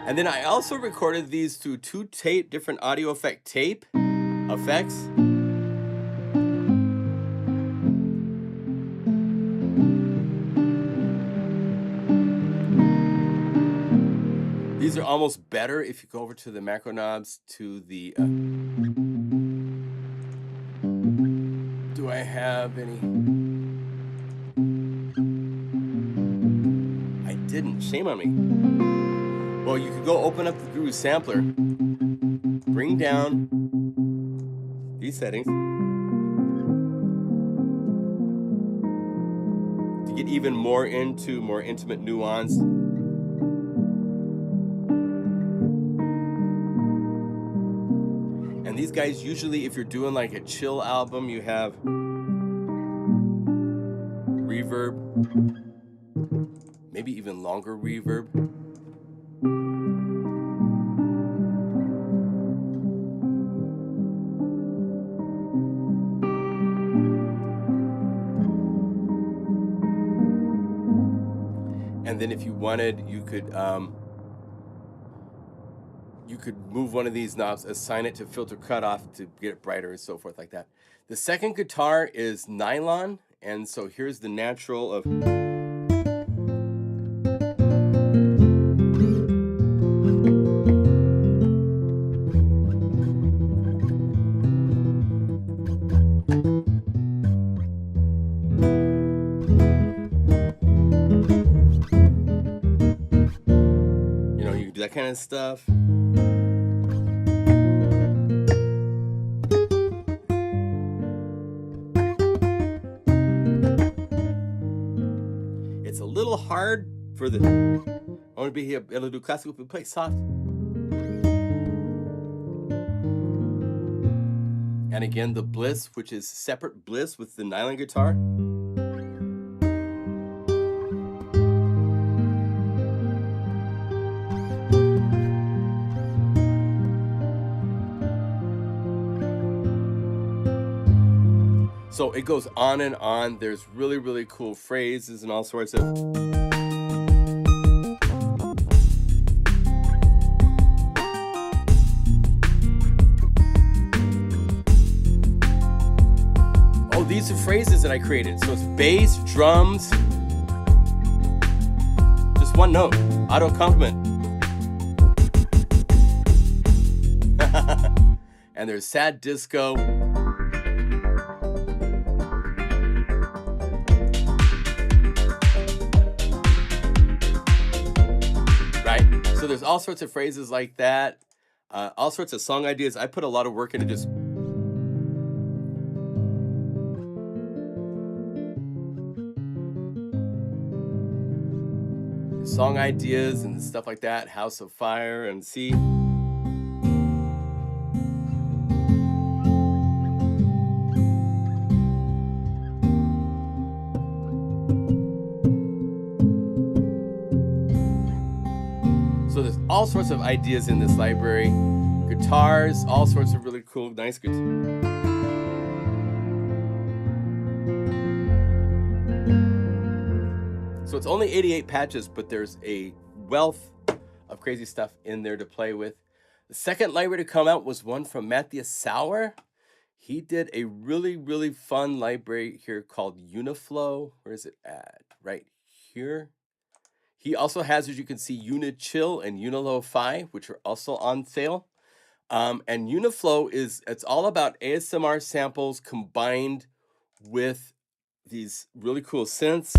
And then I also recorded these to 2 different audio effect tape effects. These are almost better if you go over to the macro knobs to the... do I have any? I didn't. Shame on me. Well, you could go open up the Guru sampler, bring down these settings to get even more into more intimate nuance. And these guys usually, if you're doing like a chill album, you have reverb, maybe even longer reverb. And then if you wanted, you could move one of these knobs, assign it to filter cutoff to get it brighter and so forth like that. The second guitar is nylon, and so here's the natural of... that kind of stuff. It's a little hard for the... I want to be able to do classical, but play soft. And again, the bliss, which is separate bliss with the nylon guitar. So it goes on and on. There's really, really cool phrases and all sorts of. Oh, these are phrases that I created. So it's bass, drums, just one note, auto complement. And there's sad disco. So there's all sorts of phrases like that, all sorts of song ideas. I put a lot of work into just song ideas and stuff like that. House of Fire and C. So there's all sorts of ideas in this library. Guitars, all sorts of really cool, nice guitars. So it's only 88 patches, but there's a wealth of crazy stuff in there to play with. The second library to come out was one from Matthias Sauer. He did a really, really fun library here called Uniflow. Where is it at? Right here. He also has, as you can see, Unichill and Unilo-Fi, which are also on sale. And Uniflow it's all about ASMR samples combined with these really cool synths.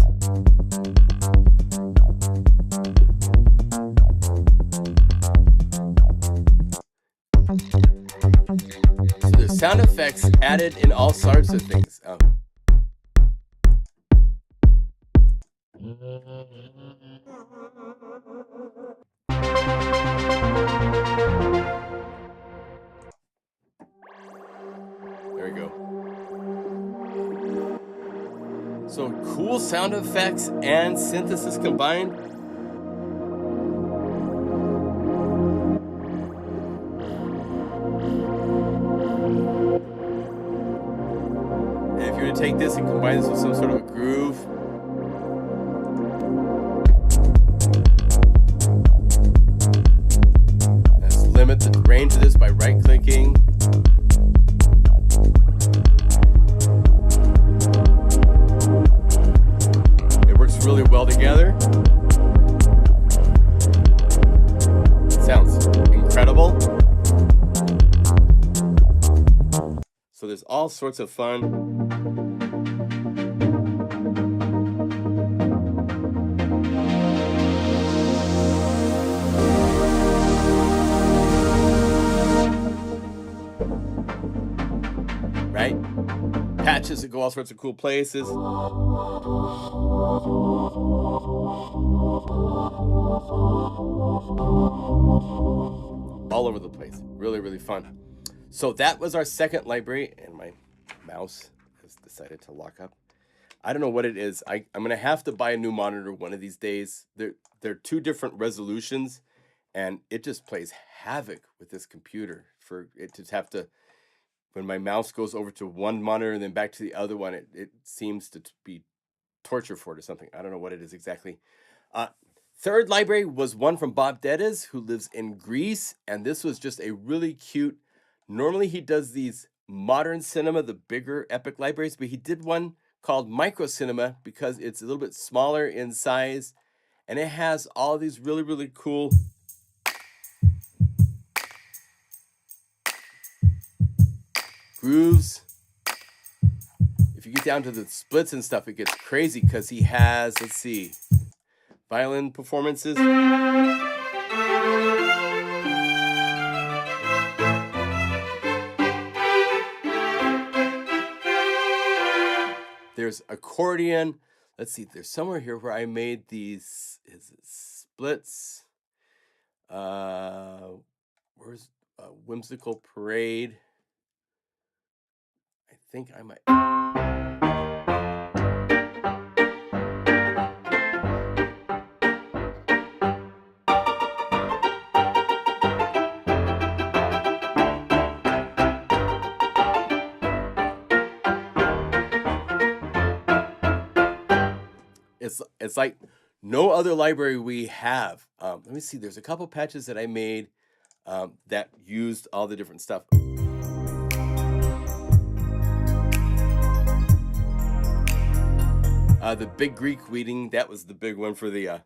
So there's sound effects added in all sorts of things. There we go. So cool sound effects and synthesis combined. And if you were to take this and combine this with some sort of a groove, let's limit the range of this by right-clicking. Really well together. It sounds incredible. So there's all sorts of fun. Right? Patches that go all sorts of cool places. All over the place. Really, really fun. So that was our second library, and my mouse has decided to lock up. I don't know what it is. I'm going to have to buy a new monitor one of these days. They're two different resolutions, and it just plays havoc with this computer. For it to have to, when my mouse goes over to one monitor and then back to the other one, it seems to be torture for it or something. I don't know what it is exactly. Third library was one from Bob Dedes, who lives in Greece, and this was just a really cute. Normally he does these modern cinema, the bigger epic libraries, but he did one called Micro Cinema because it's a little bit smaller in size, and it has all these really, really cool grooves. If you get down to the splits and stuff, it gets crazy because he has, let's see, violin performances. There's accordion. Let's see, there's somewhere here where I made these, is it splits? Where's Whimsical Parade? think I might. It's like no other library we have. Let me see. There's a couple patches that I made that used all the different stuff. The big Greek weeding, that was the big one for the.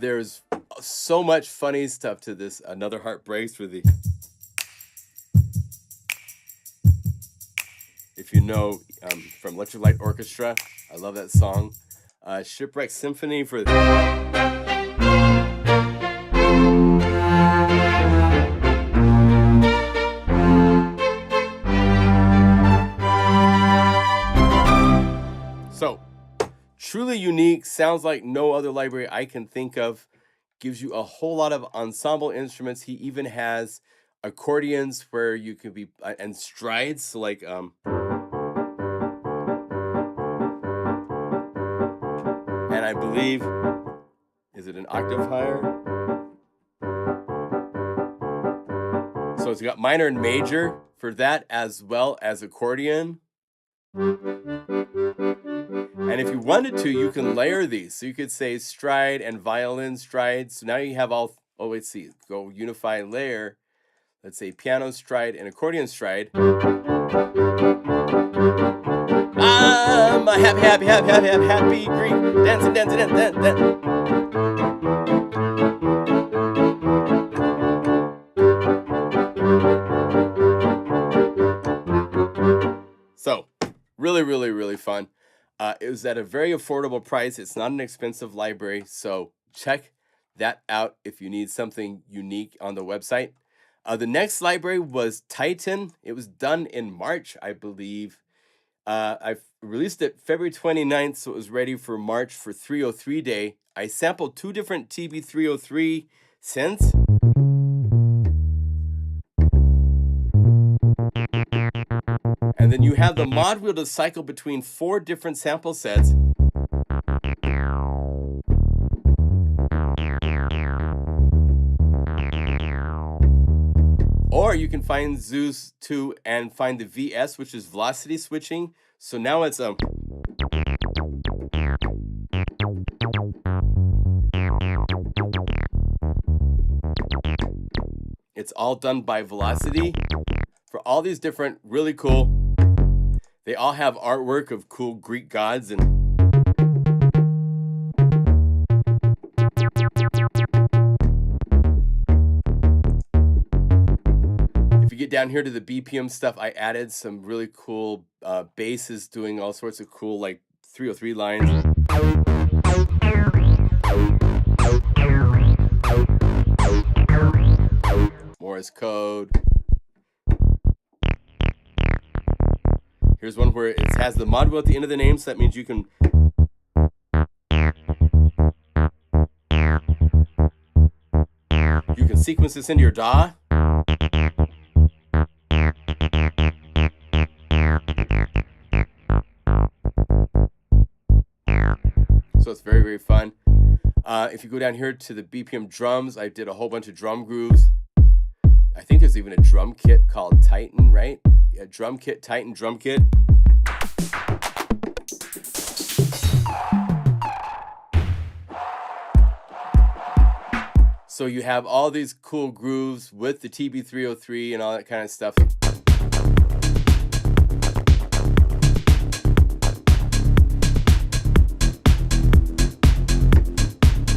There's so much funny stuff to this. Another Heart Breaks for the. If you know from Electric Light Orchestra, I love that song. Shipwreck Symphony for the. So, truly unique, sounds like no other library I can think of. Gives you a whole lot of ensemble instruments. He even has accordions where you can be, and strides, so like, and I believe, is it an octave higher? So it's got minor and major for that, as well as accordion. And if you wanted to, you can layer these. So you could say stride and violin stride. So now you have all, oh, let's see, go Unify layer. Let's say piano stride and accordion stride. I'm a happy Greek. Dancing. So, really fun. It was at a very affordable price. It's not an expensive library, so check that out if you need something unique on the website. The next library was Titan. It was done in March, I believe. I released it February 29th, so it was ready for March for 303 Day. I sampled 2 different TB303 synths. And then you have the mod wheel to cycle between 4 different sample sets. Or you can find Zeus 2 and find the VS, which is velocity switching. So now it's it's all done by velocity for all these different really cool. They all have artwork of cool Greek gods and if you get down here to the BPM stuff, I added some really cool basses doing all sorts of cool like 303 lines. Morse code. Here's one where it has the mod wheel at the end of the name, so that means you can sequence this into your DAW. So it's very fun. If you go down here to the BPM drums, I did a whole bunch of drum grooves. I think there's even a drum kit called Titan, right? Yeah, drum kit, Titan drum kit. So you have all these cool grooves with the TB303 and all that kind of stuff.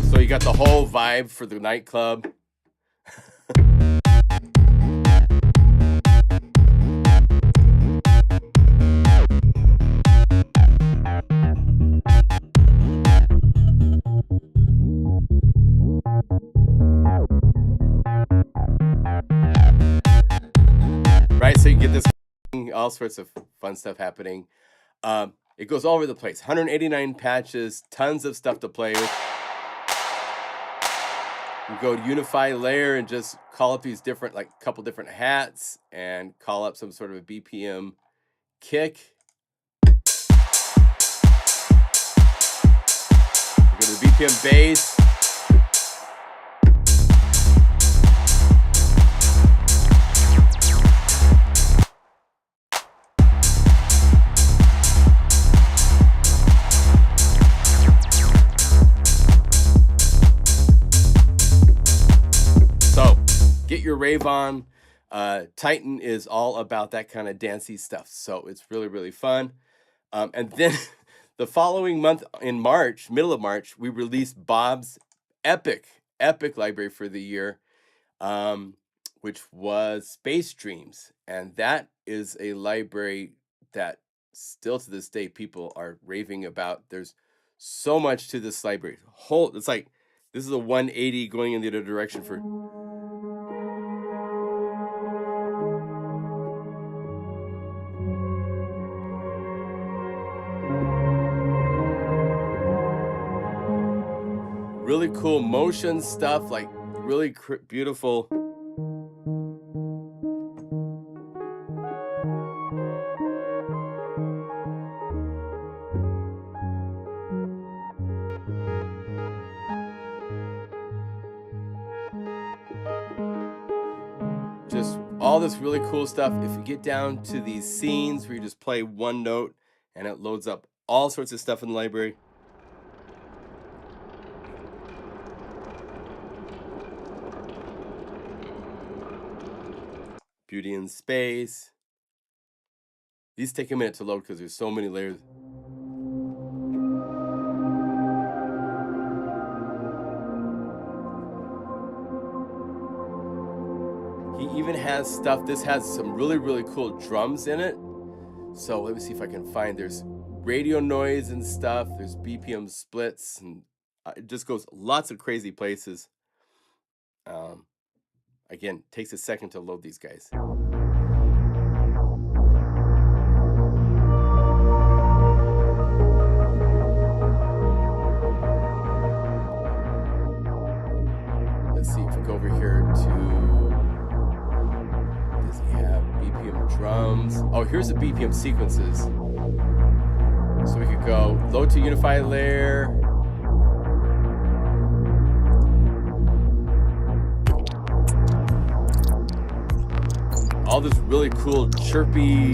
So you got the whole vibe for the nightclub. so you get this, all sorts of fun stuff happening. It goes all over the place. 189 patches, tons of stuff to play with. You go to Unify layer and just call up these different, like a couple different hats and call up some sort of a BPM kick. Go to the BPM bass. Get your rave on. Titan is all about that kind of dancey stuff. So it's really, really fun. And then the following month in March, middle of March, we released Bob's epic library for the year, which was Space Dreams. And that is a library that still to this day people are raving about. There's so much to this library. It's like, this is a 180 going in the other direction for... really cool motion stuff, like really beautiful. Just all this really cool stuff. If you get down to these scenes where you just play one note and it loads up all sorts of stuff in the library. Beauty in Space. These take a minute to load because there's so many layers. He even has stuff, this has some really, really cool drums in it. So let me see if I can find, there's radio noise and stuff, there's BPM splits, and it just goes lots of crazy places. Again, takes a second to load these guys. Let's see if we go over here to, does he have BPM drums? Oh, here's the BPM sequences. So we could go load to Unify layer. All this really cool chirpy.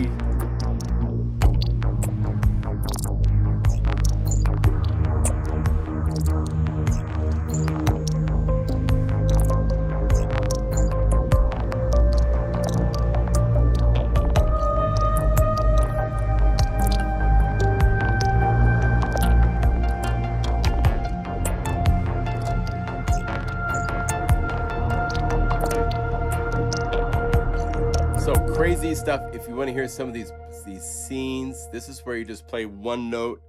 Crazy stuff. If you want to hear some of these scenes, this is where you just play one note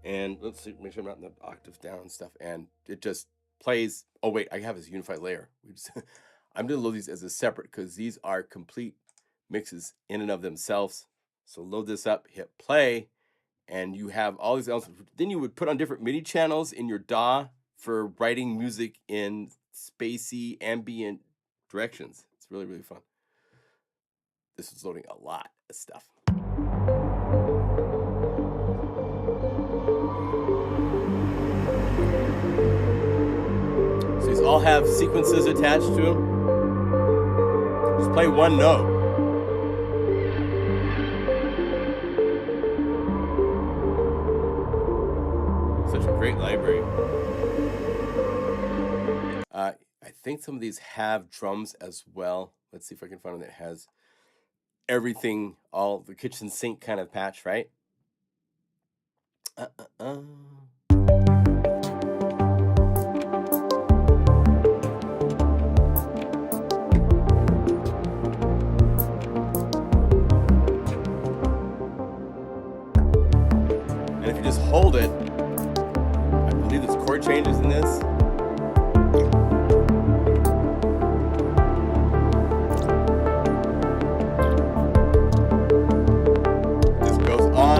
and let's see, make sure I'm not in the octave down and stuff, and it just plays. Oh wait, I have this unified layer. I'm gonna load these as a separate because these are complete mixes in and of themselves. So load this up, hit play, and you have all these elements. Then you would put on different MIDI channels in your DAW for writing music in spacey ambient directions. It's really, really fun. This is loading a lot of stuff. So these all have sequences attached to them. Just play one note. Such a great library. I think some of these have drums as well. Let's see if I can find one that has everything, all the kitchen sink kind of patch, right? And if you just hold it, I believe there's chord changes in this.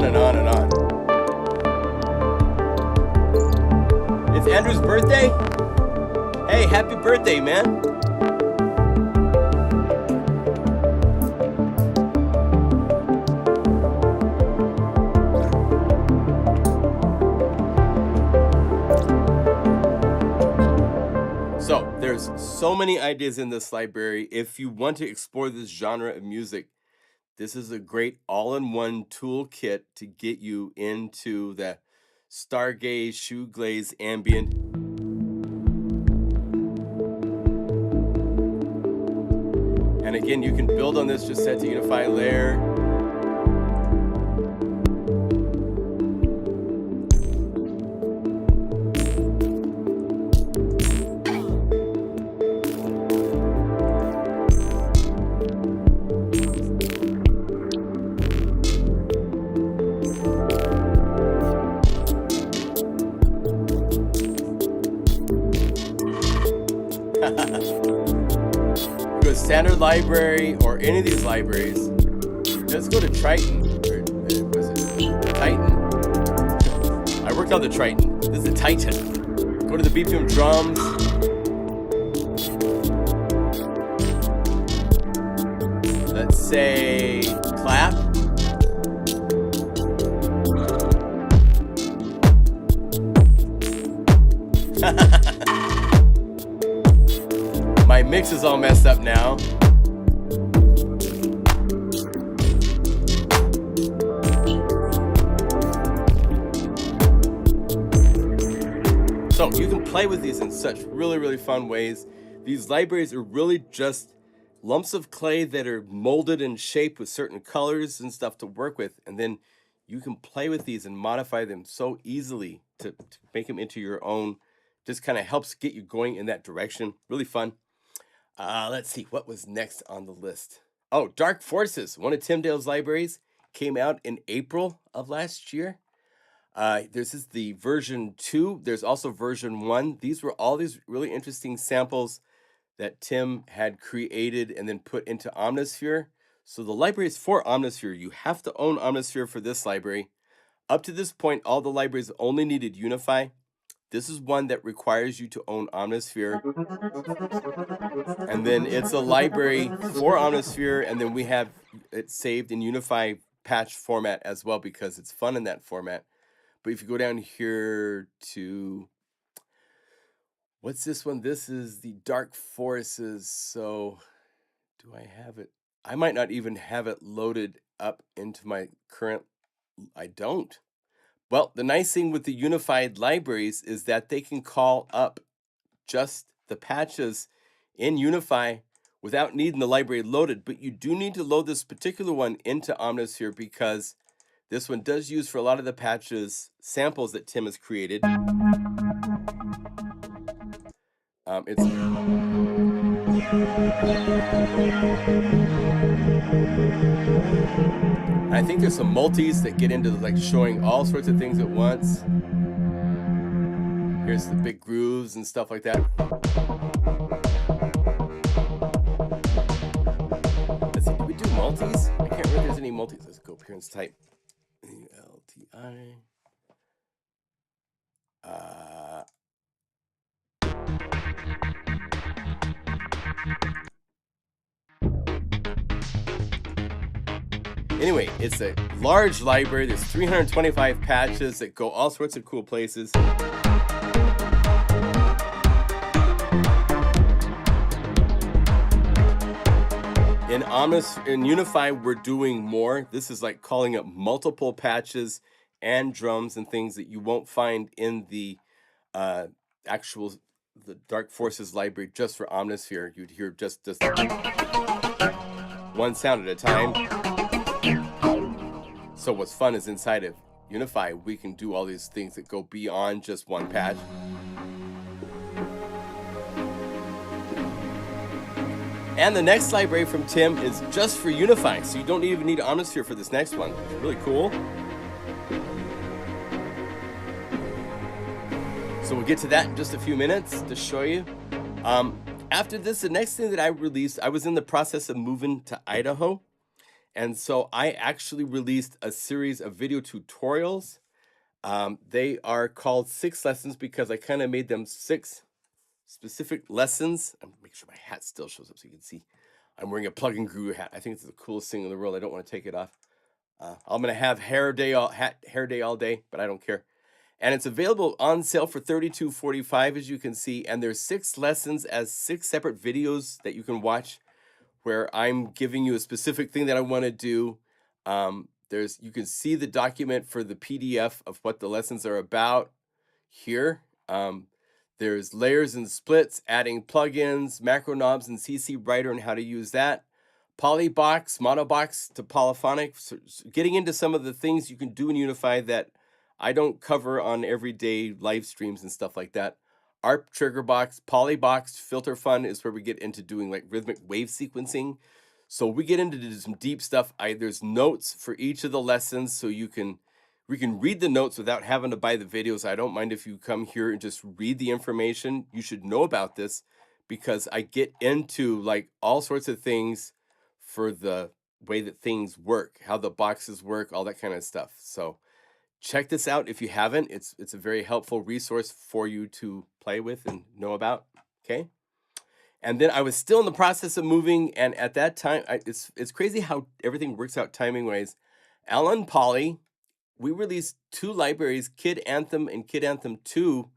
on and on and on. It's Andrew's birthday? Hey, happy birthday, man. So there's so many ideas in this library. If you want to explore this genre of music, this is a great all-in-one toolkit to get you into the stargaze, shoegaze, ambient. And again, you can build on this, just set to Unify layer. Go to Standard Library or any of these libraries. Let's go to Triton. Or, was it Titan? I worked on the Triton. This is the Titan. Go to the BPM drums. Let's say clap. My mix is all messed up now. So you can play with these in such really, really fun ways. These libraries are really just lumps of clay that are molded and shaped with certain colors and stuff to work with. And then you can play with these and modify them so easily to make them into your own. Just kind of helps get you going in that direction. Really fun. Let's see, what was next on the list? Oh, Dark Forces, one of Tim Dale's libraries, came out in April of last year. This is the version 2. There's also version 1. These were all these really interesting samples that Tim had created and then put into Omnisphere. So the library is for Omnisphere. You have to own Omnisphere for this library. Up to this point, all the libraries only needed Unify. This is one that requires you to own Omnisphere. And then it's a library for Omnisphere, and then we have it saved in Unify patch format as well because it's fun in that format. But if you go down here to, what's this one? This is the Dark Forces. So do I have it? I might not even have it loaded up into my current, I don't. Well, the nice thing with the unified libraries is that they can call up just the patches in Unify without needing the library loaded, but you do need to load this particular one into Omnisphere because this one does use for a lot of the patches samples that Tim has created. I think there's some multis that get into like showing all sorts of things at once. Here's the big grooves and stuff like that. Let's see, do we do multis? I can't remember if there's any multis. Let's go up here and type LTI. Anyway, it's a large library. There's 325 patches that go all sorts of cool places. In Unify, we're doing more. This is like calling up multiple patches and drums and things that you won't find in the the Dark Forces library just for Omnisphere. You'd hear just one sound at a time. So what's fun is inside of Unify, we can do all these things that go beyond just one patch. And the next library from Tim is just for Unify, so you don't even need Omnisphere for this next one. It's really cool. So we'll get to that in just a few minutes to show you. After this, the next thing that I released, I was in the process of moving to Idaho. And so I actually released a series of video tutorials. They are called 6 lessons because I kind of made them 6 specific lessons. I'm gonna make sure my hat still shows up so you can see. I'm wearing a Plugin Guru hat. I think it's the coolest thing in the world. I don't want to take it off. I'm gonna have hair day all day, but I don't care. And it's available on sale for $32.45, as you can see. And there's 6 lessons as 6 separate videos that you can watch, where I'm giving you a specific thing that I want to do. You can see the document for the PDF of what the lessons are about here. There's layers and splits, adding plugins, macro knobs, and CC Writer and how to use that. Polybox, monobox to polyphonic. So getting into some of the things you can do in Unify that I don't cover on everyday live streams and stuff like that. ARP trigger box, polybox, filter fun is where we get into doing like rhythmic wave sequencing. So we get into some deep stuff. There's notes for each of the lessons, so we can read the notes without having to buy the videos. I don't mind if you come here and just read the information. You should know about this because I get into like all sorts of things for the way that things work, how the boxes work, all that kind of stuff. So check this out if you haven't. It's a very helpful resource for you to play with and know about. Okay. And then I was still in the process of moving, and at that time, it's crazy how everything works out timing wise. Alan Polly, we released 2 libraries, Kid Anthem and Kid Anthem 2,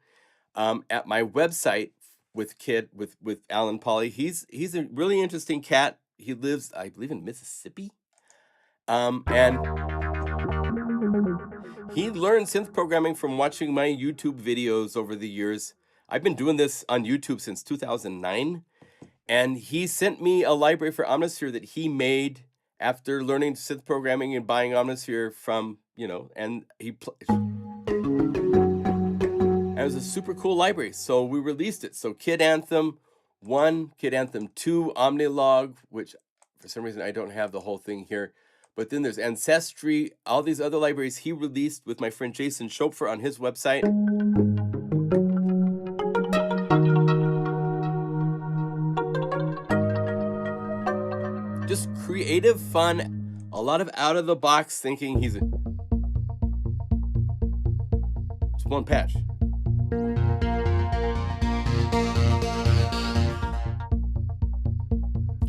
at my website with Alan Polly. He's a really interesting cat. He lives, I believe, in Mississippi, and he learned synth programming from watching my YouTube videos over the years. I've been doing this on YouTube since 2009, and he sent me a library for Omnisphere that he made after learning synth programming and buying Omnisphere from, and it was a super cool library. So we released it. So Kid Anthem 1, Kid Anthem 2, Omnilog, which for some reason I don't have the whole thing here. But then there's Ancestry, all these other libraries he released with my friend Jason Schopfer on his website. Just creative fun, a lot of out of the box thinking. It's one patch.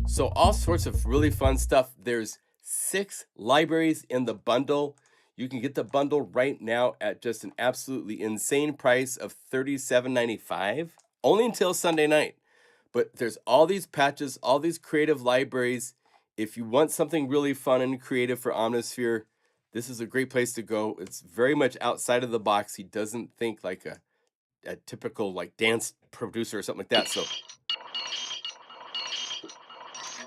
So all sorts of really fun stuff. There's 6 libraries in the bundle. You can get the bundle right now at just an absolutely insane price of $37.95, only until Sunday night. But there's all these patches, all these creative libraries. If you want something really fun and creative for Omnisphere, this is a great place to go. It's very much outside of the box. He doesn't think like a typical like dance producer or something like that. So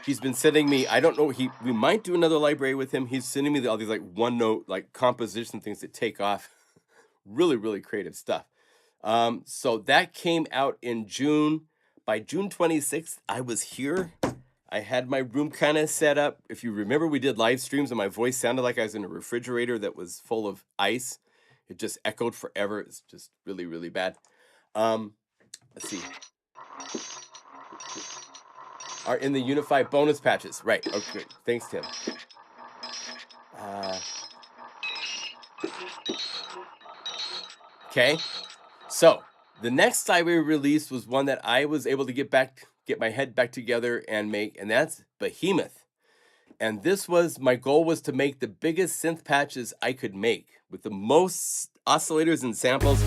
he's been sending me, I don't know, we might do another library with him. He's sending me all these like one note, like composition things that take off. Really, really creative stuff. So that came out in June. By June 26th, I was here. I had my room kind of set up. If you remember, we did live streams and my voice sounded like I was in a refrigerator that was full of ice. It just echoed forever. It's just really, really bad. Let's see. Are in the Unify bonus patches. Right. Okay. Thanks, Tim. Okay. So the next library release was one that I was able to get my head back together and make, and that's Behemoth. And this was, my goal was to make the biggest synth patches I could make with the most oscillators and samples.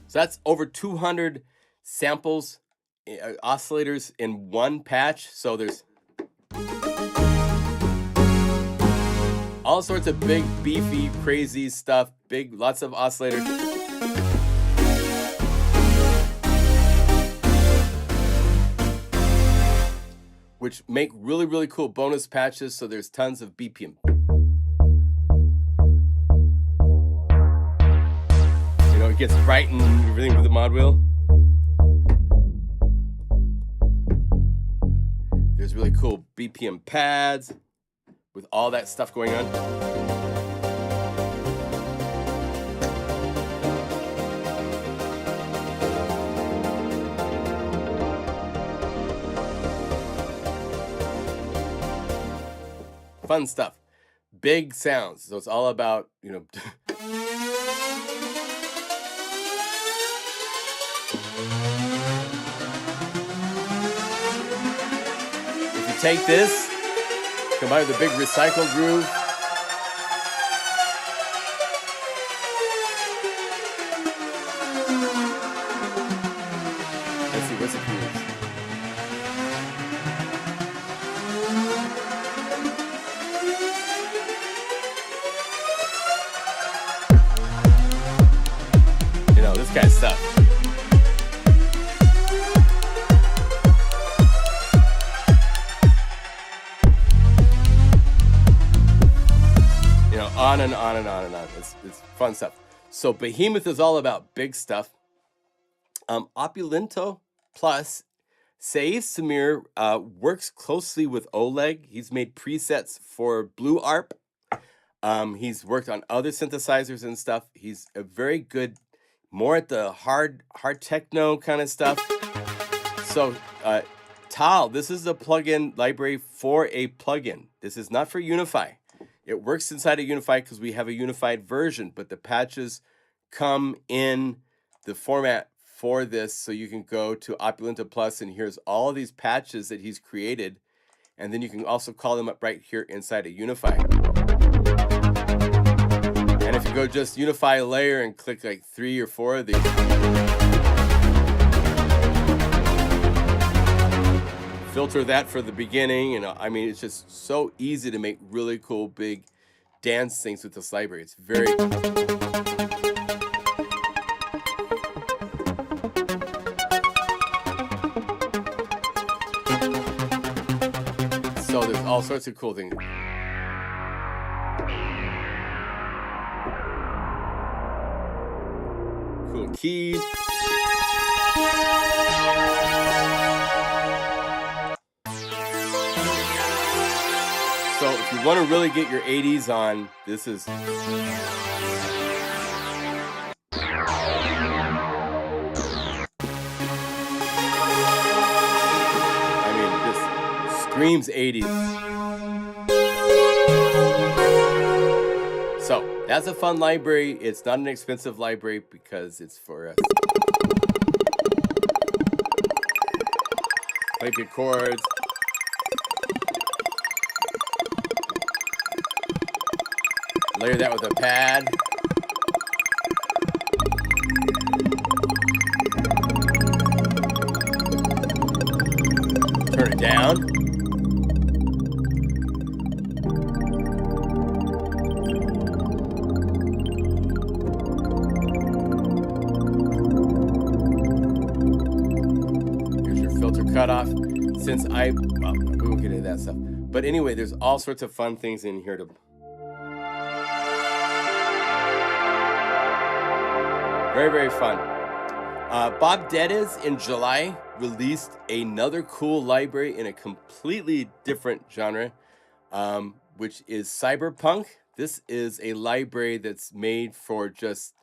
So that's over 200 samples, oscillators in one patch. So there's all sorts of big, beefy, crazy stuff, lots of oscillators. Which make really, really cool bonus patches. So there's tons of BPM. It gets bright and everything with the mod wheel. There's really cool BPM pads with all that stuff going on. fun stuff. Big sounds. So it's all about, you know. If you take this, combine with a big recycled groove, let's see, what's the groove? You know, this kind of stuff. On and on and on and on. It's fun stuff. So Behemoth is all about big stuff. Opulenta Plus, Saif Samir works closely with Oleg. He's made presets for Blue Arp. He's worked on other synthesizers and stuff. He's a very good, more at the hard techno kind of stuff. So Tal, this is a plugin library for a plugin. This is not for Unify. It works inside of Unify because we have a unified version, but the patches come in the format for this, so you can go to Opulenta Plus, and here's all of these patches that he's created, and then you can also call them up right here inside of Unify. And if you go just Unify layer and click like 3 or 4 of these, filter that for the beginning, you know, I mean, it's just so easy to make really cool big dance things with this library. It's very so there's all sorts of cool things. Cool keys. So if you want to really get your 80s on, this is... I mean, this screams 80s. So that's a fun library. It's not an expensive library because it's for us. Play big chords. Layer that with a pad. Turn it down. Here's your filter cutoff. Since we won't get into that stuff. But anyway, there's all sorts of fun things in here to... Very, very fun. Bob Deddes in July released another cool library in a completely different genre, which is Cyberpunk. This is a library that's made for just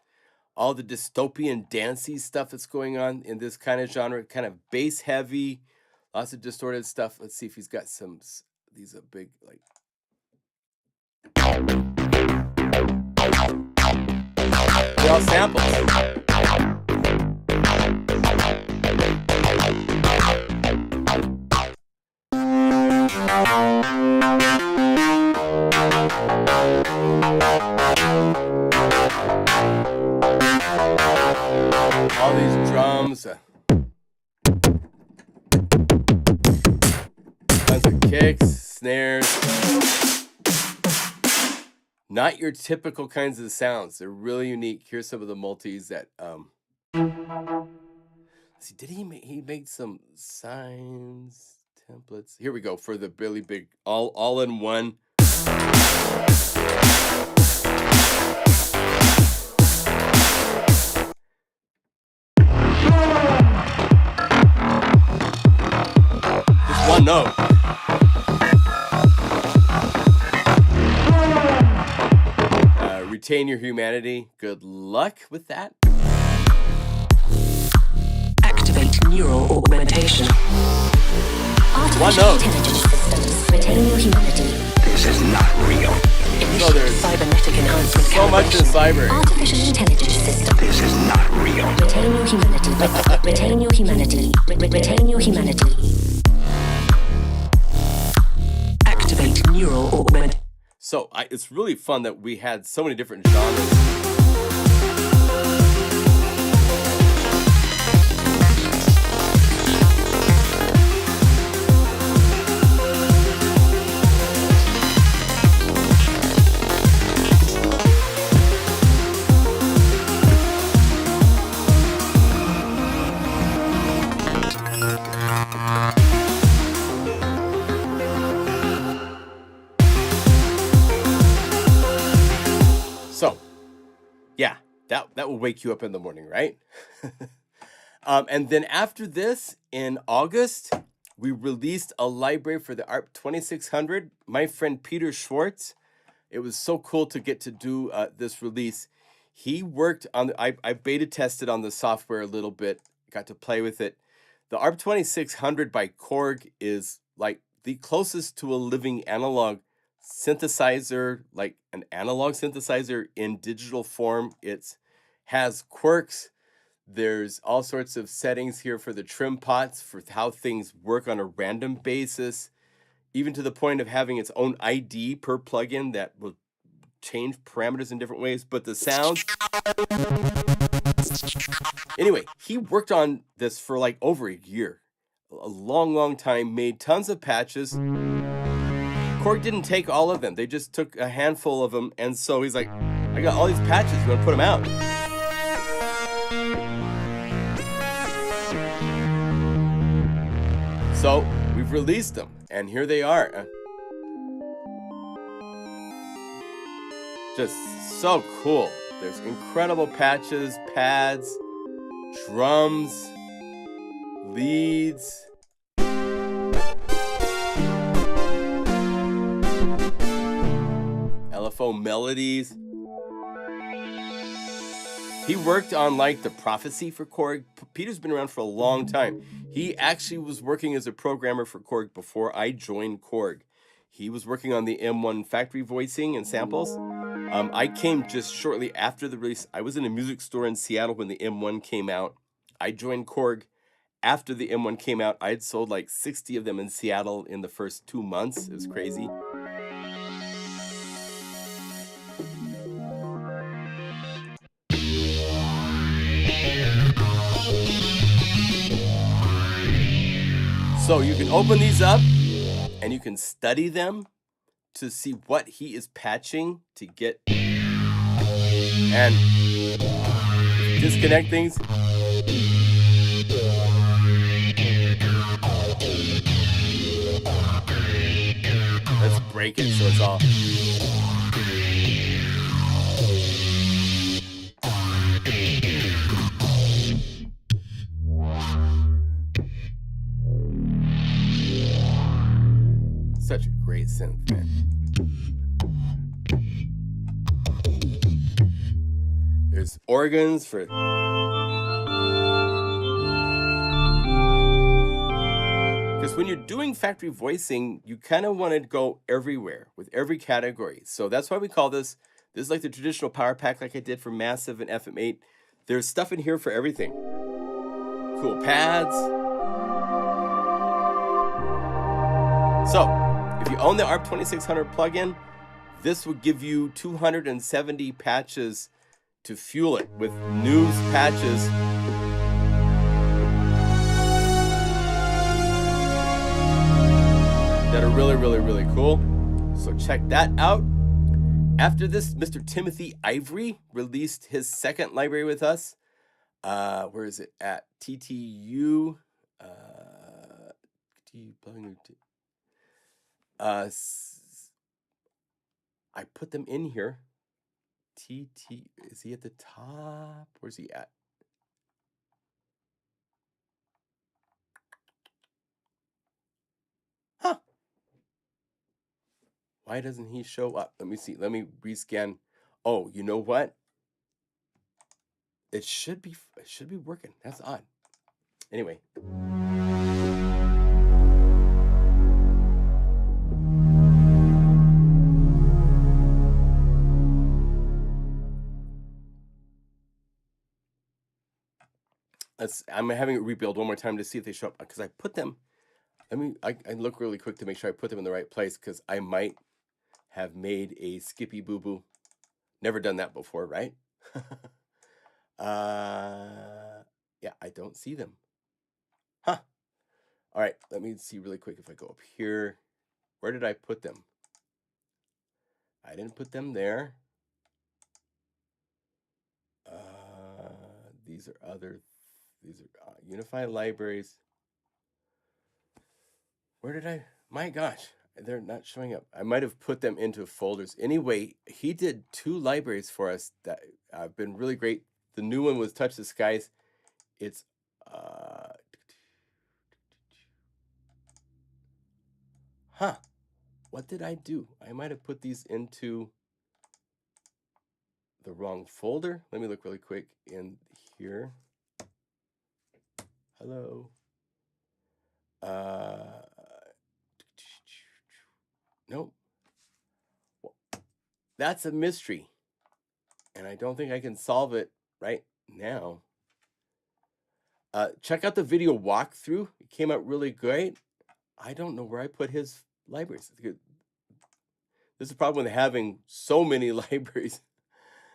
all the dystopian dancey stuff that's going on in this kind of genre, kind of bass heavy, lots of distorted stuff. Let's see if he's got some, these are big, like... They're all samples. All these drums. Tons of kicks, snares. Not your typical kinds of sounds. They're really unique. Here's some of the multis that let's see, did he make some signs, templates? Here we go for the really big all in one. Just one note. Retain your humanity. Good luck with that. Activate neural augmentation. One note. Intelligence systems. Retain your humanity. This is not real. So there's Cybernetic enhancement so much in this library. Artificial intelligence system. This is not real. Retain your humanity. Retain your humanity. Retain your humanity. Activate neural augment. So it's really fun that we had so many different genres. So, yeah, that will wake you up in the morning, right? And then after this, in August, we released a library for the ARP 2600. My friend Peter Schwartz, it was so cool to get to do this release. He worked on, I beta tested on the software a little bit, got to play with it. The ARP 2600 by Korg is like the closest to a living analog synthesizer, like an analog synthesizer in digital form. It has quirks. There's all sorts of settings here for the trim pots for how things work on a random basis, even to the point of having its own ID per plugin that will change parameters in different ways. But the sounds, anyway, he worked on this for like over a year, a long time, made tons of patches. Korg didn't take all of them. They just took a handful of them. And so he's like, I got all these patches. I'm going to put them out. So we've released them. And here they are. Just so cool. There's incredible patches, pads, drums, leads. LFO melodies. He worked on like the Prophecy for Korg. Peter's been around for a long time. He actually was working as a programmer for Korg before I joined Korg. He was working on the M1 factory voicing and samples. I came just shortly after the release. I was in a music store in Seattle when the M1 came out. I joined Korg after the M1 came out. I had sold like 60 of them in Seattle in the first 2 months. It was crazy. So you can open these up and you can study them to see what he is patching to get and disconnect things. Let's break it so it's all. Such a great synth, man. There's organs for... Because when you're doing factory voicing, you kind of want to go everywhere with every category. So that's why we call this is like the traditional power pack like I did for Massive and FM8. There's stuff in here for everything. Cool pads. So, if you own the ARP 2600 plugin, this would give you 270 patches to fuel it with new patches. That are really cool. So check that out. After this, Mr. Timothy Ivory released his second library with us. Where is it at? TTU. I put them in here. TT, is he at the top? Where's he at? Huh. Why doesn't he show up? Let me see. Let me rescan. Oh, you know what? It should be working. That's odd. Anyway. I'm having it rebuild one more time to see if they show up, because I put them. I look really quick to make sure I put them in the right place, because I might have made a Skippy boo boo. Never done that before, right? Yeah, I don't see them. Huh. All right, let me see really quick if I go up here. Where did I put them? I didn't put them there. These are Unify libraries. Where did I? My gosh, they're not showing up. I might have put them into folders. Anyway, he did 2 libraries for us that have been really great. The new one was Touch the Skies. It's what did I do? I might have put these into the wrong folder. Let me look really quick in here. Hello. Nope. Well, that's a mystery, and I don't think I can solve it right now. Check out the video walkthrough. It came out really great. I don't know where I put his libraries. This is a problem with having so many libraries.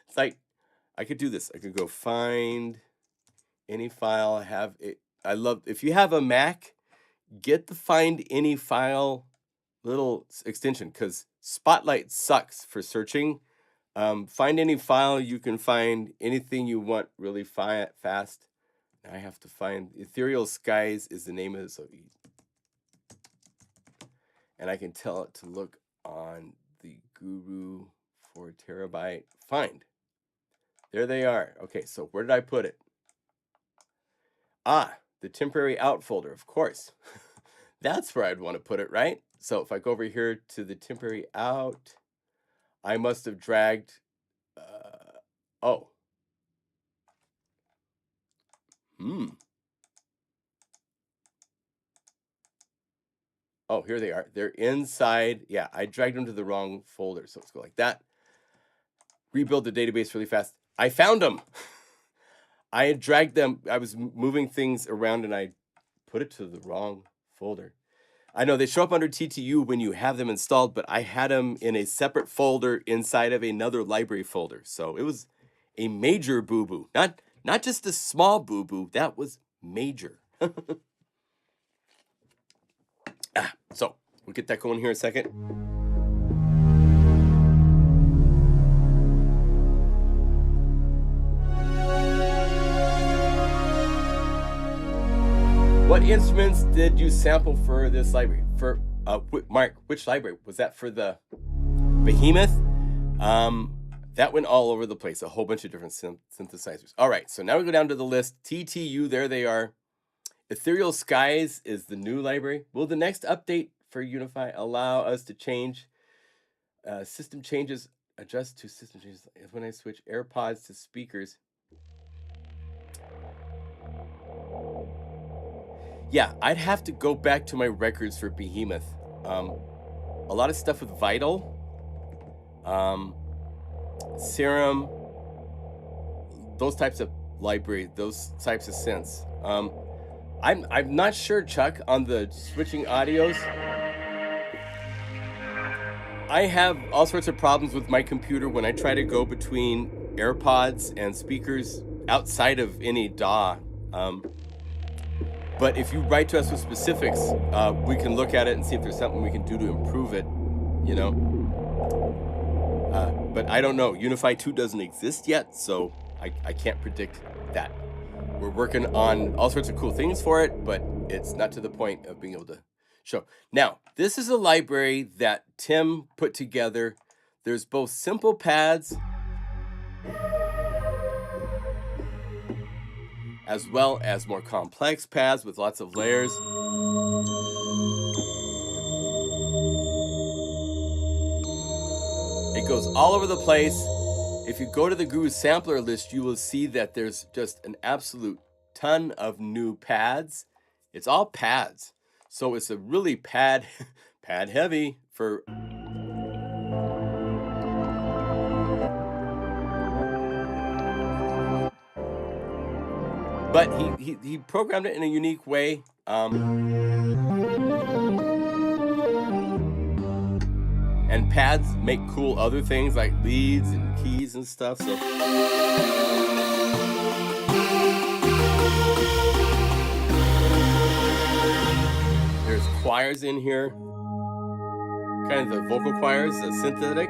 It's like, I could do this. I could go find any file, have it. I love, if you have a Mac, get the find any file little extension, because Spotlight sucks for searching. Find any file, you can find anything you want really fast. I have to find Ethereal Skies is the name of this. And I can tell it to look on the Guru 4 terabyte. Find. There they are. Okay, so where did I put it? The temporary out folder, of course. That's where I'd want to put it, right? So if I go over here to the temporary out, I must have dragged, Oh, here they are. They're inside. Yeah, I dragged them to the wrong folder. So let's go like that. Rebuild the database really fast. I found them. I had dragged them. I was moving things around and I put it to the wrong folder. I know they show up under TTU when you have them installed, but I had them in a separate folder inside of another library folder. So it was a major boo-boo. Not just a small boo-boo. That was major. So we'll get that going here in a second. What instruments did you sample for this library? For Mark, which library? Was that for the Behemoth? That went all over the place. A whole bunch of different synthesizers. All right, so now we go down to the list. TTU, there they are. Ethereal Skies is the new library. Will the next update for Unify allow us to change system changes, adjust to system changes when I switch AirPods to speakers? Yeah, I'd have to go back to my records for Behemoth. A lot of stuff with Vital, Serum, those types of library, those types of synths. I'm not sure, Chuck, on the switching audios. I have all sorts of problems with my computer when I try to go between AirPods and speakers outside of any DAW. But if you write to us with specifics, we can look at it and see if there's something we can do to improve it, you know. But I don't know. Unify 2 doesn't exist yet, so I can't predict that. We're working on all sorts of cool things for it, but it's not to the point of being able to show. Now, this is a library that Tim put together. There's both simple pads as well as more complex pads with lots of layers. It goes all over the place. If you go to the Guru sampler list, you will see that there's just an absolute ton of new pads. It's all pads. So it's a really pad heavy for... But he programmed it in a unique way. And pads make cool other things like leads and keys and stuff. So there's choirs in here, kind of the vocal choirs, the synthetic.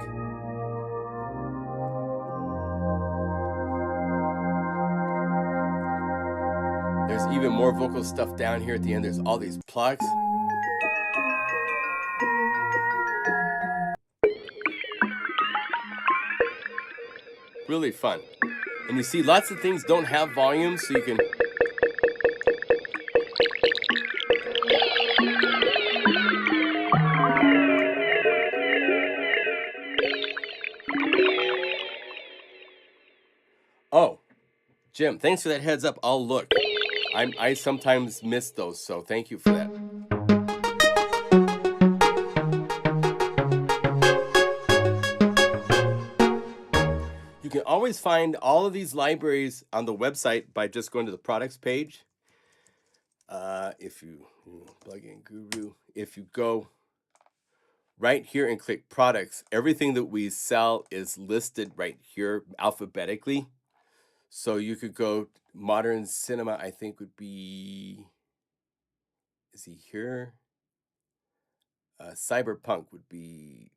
There's even more vocal stuff down here at the end. There's all these plugs. Really fun. And you see lots of things don't have volume, so you can Oh, Jim, thanks for that heads up. I'll look. I sometimes miss those, so thank you for that. You can always find all of these libraries on the website by just going to the products page. If you Plugin Guru, if you go right here and click products, everything that we sell is listed right here alphabetically. So you could go modern cinema, I think would be, is he here? Cyberpunk would be,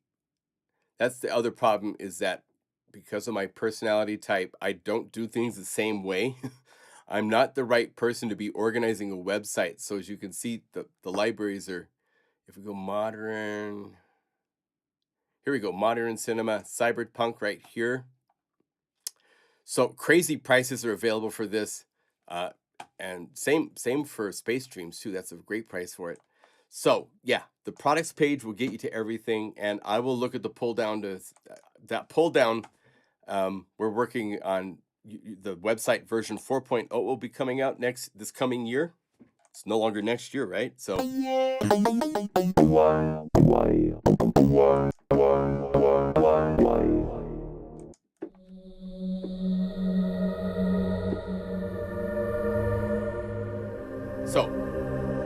that's the other problem, is that because of my personality type, I don't do things the same way. I'm not the right person to be organizing a website. So as you can see, the libraries are, if we go modern, here we go, modern cinema, Cyberpunk right here. So crazy prices are available for this. And same for Space Dreams too. That's a great price for it. So yeah, the products page will get you to everything. And I will look at the pull down to that pull down. We're working on the website version 4.0 will be coming out this coming year. It's no longer next year, right? So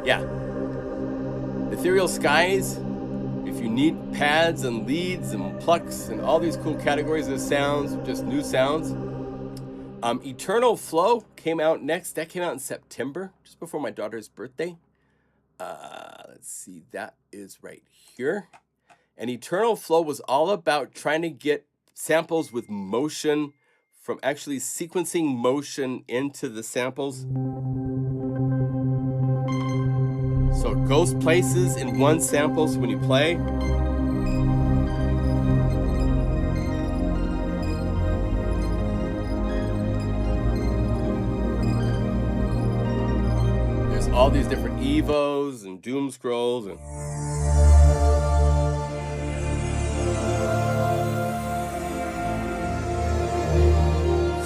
yeah, Ethereal Skies. If you need pads and leads and plucks and all these cool categories of sounds, just new sounds. Eternal Flow came out next. That came out in September, just before my daughter's birthday. Let's see, that is right here. And Eternal Flow was all about trying to get samples with motion, from actually sequencing motion into the samples. So it goes places in one sample, so when you play, there's all these different Evos and Doom Scrolls and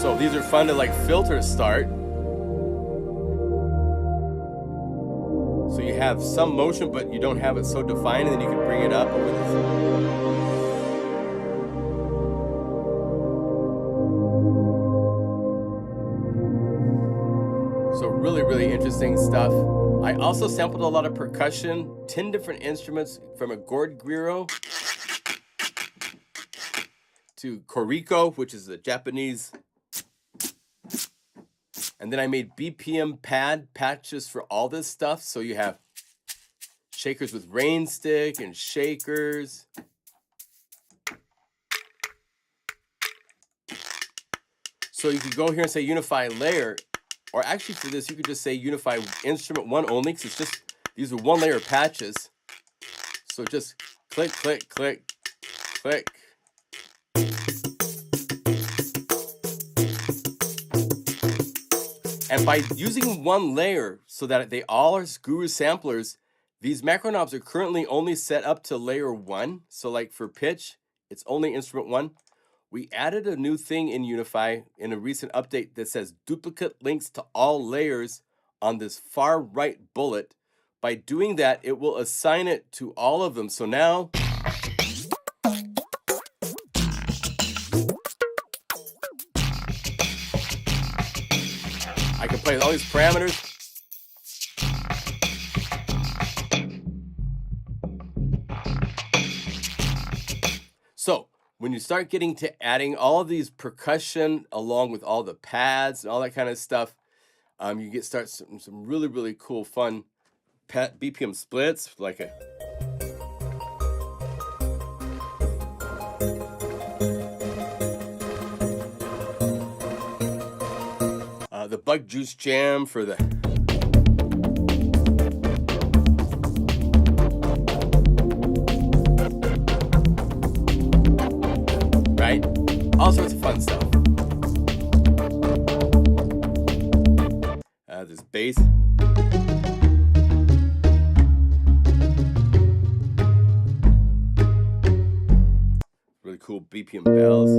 so these are fun to like filter start. So you have some motion, but you don't have it so defined, and then you can bring it up over this. So really, really interesting stuff. I also sampled a lot of percussion, 10 different instruments from a gourd guiro to koriko, which is a Japanese. And then I made BPM pad patches for all this stuff. So you have shakers with rain stick and shakers. So you could go here and say Unify layer, or actually for this, you could just say Unify instrument 1 only, because it's just, these are 1 layer patches. So just click, click, click, click. And by using 1 layer so that they all are Guru samplers, these macro knobs are currently only set up to layer 1. So like for pitch, it's only instrument 1. We added a new thing in Unify in a recent update that says duplicate links to all layers on this far right bullet. By doing that, it will assign it to all of them. So now, I can play with all these parameters. So when you start getting to adding all of these percussion along with all the pads and all that kind of stuff, you start some really, really cool, fun BPM splits, like a the Bug Juice Jam for the right, all sorts of fun stuff. This bass. Really cool BPM bells.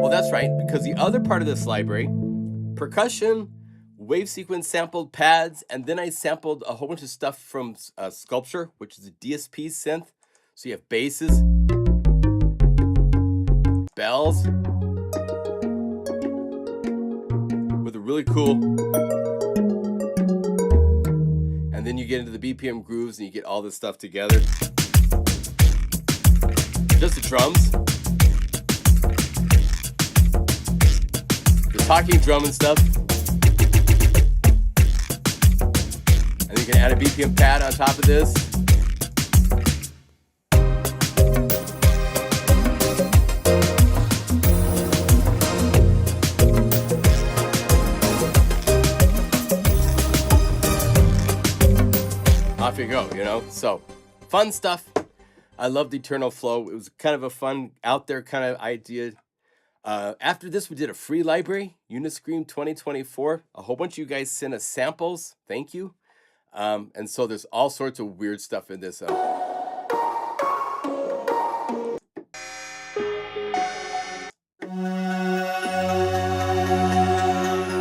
Well, that's right, because the other part of this library, percussion, wave sequence sampled pads, and then I sampled a whole bunch of stuff from Sculpture, which is a DSP synth. So you have basses, bells, with a really cool, and then you get into the BPM grooves and you get all this stuff together. Just the drums. The talking drum and stuff. And you can add a BPM pad on top of this. Off you go, you know? So, fun stuff. I loved Eternal Flow. It was kind of a fun, out there kind of idea. After this, we did a free library, Uniscream 2024. A whole bunch of you guys sent us samples. Thank you. And so there's all sorts of weird stuff in this.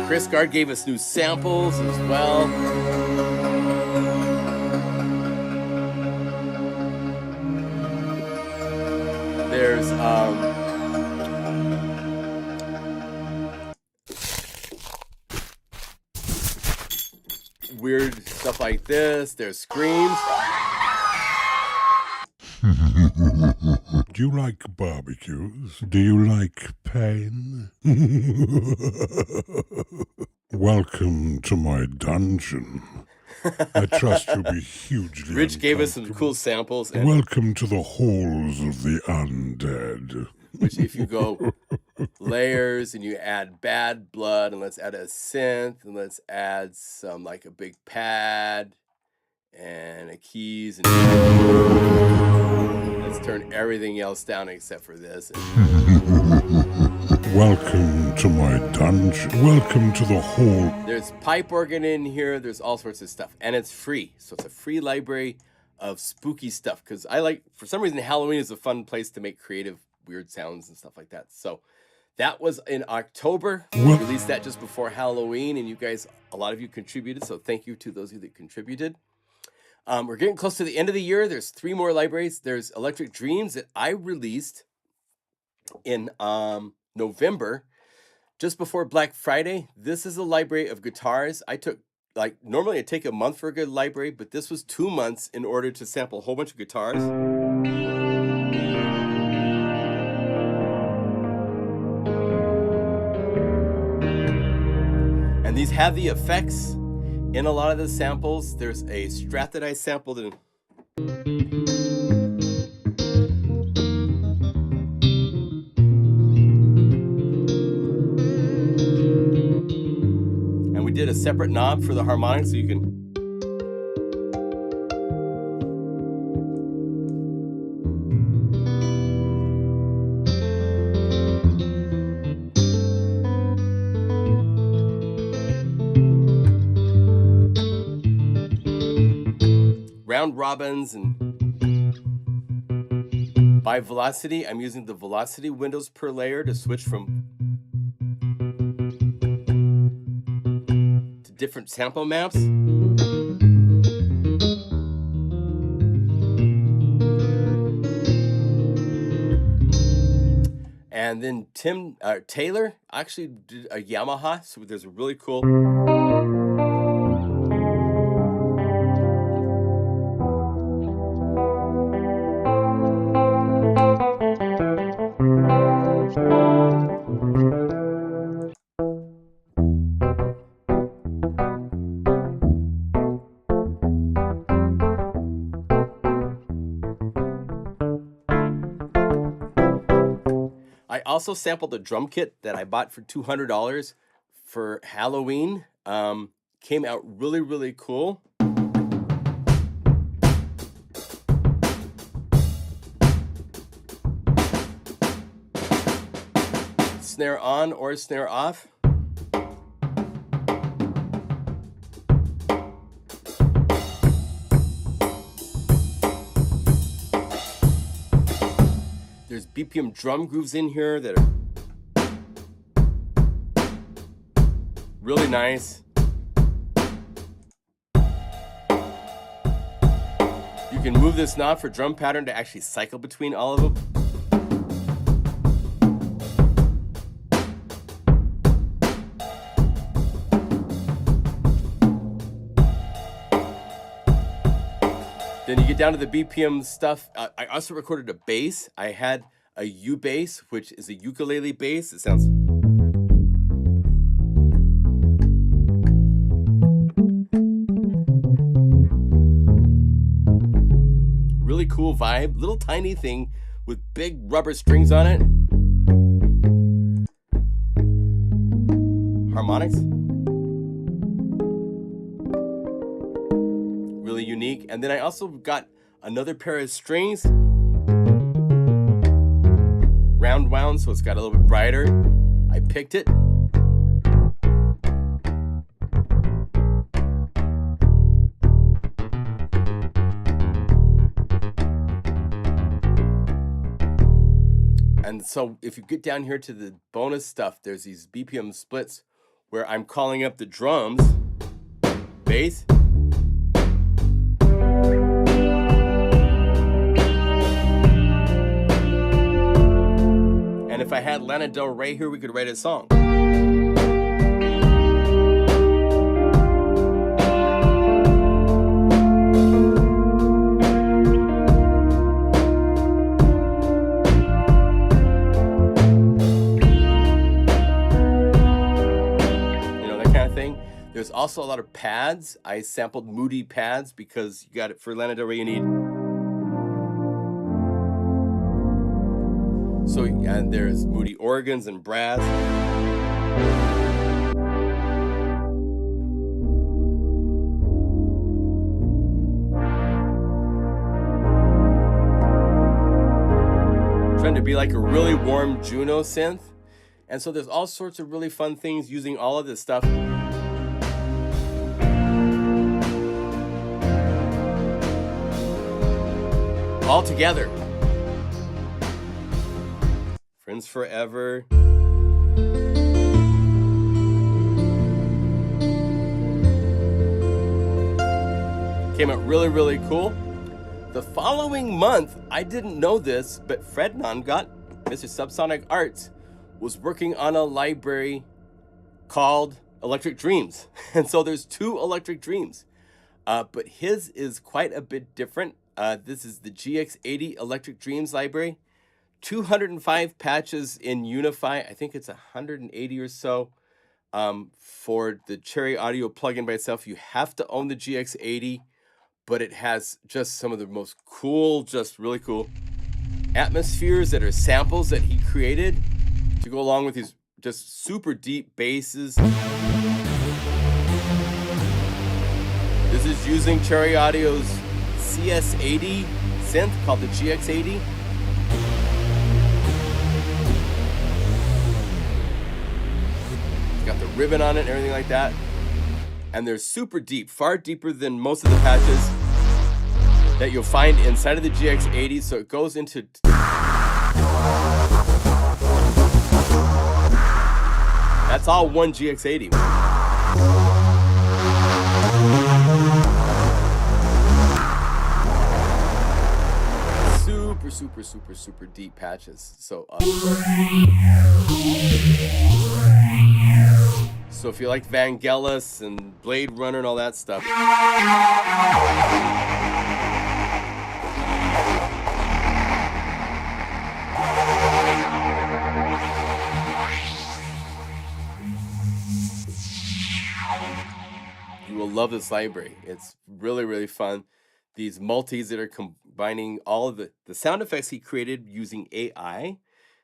Chris Gard gave us new samples as well. There's weird stuff like this. There's screams. Do you like barbecues? Do you like pain? Welcome to my dungeon. I trust you'll be hugely Rich gave us some cool samples. And welcome to the halls of the undead. Which if you go layers and you add bad blood, and let's add a synth, and let's add some like a big pad and a keys, and let's turn everything else down except for this. Welcome to my dungeon. Welcome to the hall. There's pipe organ in here. There's all sorts of stuff, and it's free. So it's a free library of spooky stuff, because I like, for some reason, Halloween is a fun place to make creative, weird sounds and stuff like that. So that was in October. We released that just before Halloween, and you guys, a lot of you contributed, so thank you to those of you that contributed. We're getting close to the end of the year. There's 3 more libraries. There's Electric Dreams that I released in November, just before Black Friday. This is a library of guitars. I took, like, normally I take a month for a good library, but this was 2 months in order to sample a whole bunch of guitars. And these have the effects in a lot of the samples. There's a Strat that I sampled in. And we did a separate knob for the harmonics so you can. Round robins, and by velocity, I'm using the velocity windows per layer to switch from to different sample maps. And And then Taylor actually did a Yamaha, so there's a really cool. I also sampled a drum kit that I bought for $200 for Halloween. Came out really, really cool. Snare on or snare off. There's BPM drum grooves in here that are really nice. You can move this knob for drum pattern to actually cycle between all of them. Then you get down to the BPM stuff. I also recorded a bass. I had a U bass, which is a ukulele bass. It sounds really cool vibe. Little tiny thing with big rubber strings on it. Harmonics. Really unique. And then I also got another pair of strings, round wound, so it's got a little bit brighter. I picked it. And so if you get down here to the bonus stuff, there's these BPM splits where I'm calling up the drums, bass, and if I had Lana Del Rey here, we could write a song. There's also a lot of pads. I sampled Moody pads because you got it for Lana Del Rey. You need. So, and there's Moody organs and brass. Trying to be like a really warm Juno synth. And so there's all sorts of really fun things using all of this stuff. All together. Friends Forever. Came out really, really cool. The following month, I didn't know this, but Fred Nongat, Mr. Subsonic Artz, was working on a library called Electric Dreams. And so there's 2 Electric Dreams, but his is quite a bit different. This is the GX80 Electric Dreams library. 205 patches in Unify. I think it's 180 or so. For the Cherry Audio plugin by itself, you have to own the GX80, but it has just some of the most cool, just really cool atmospheres that are samples that he created to go along with these just super deep basses. This is using Cherry Audio's CS80 synth called the GX80. It's got the ribbon on it and everything like that. And they're super deep, far deeper than most of the patches that you'll find inside of the GX80. So it goes into... That's all one GX80. super, super, super deep patches. So, so if you like Vangelis and Blade Runner and all that stuff, you will love this library. It's really, really fun. These multis that are combining all of the sound effects he created using AI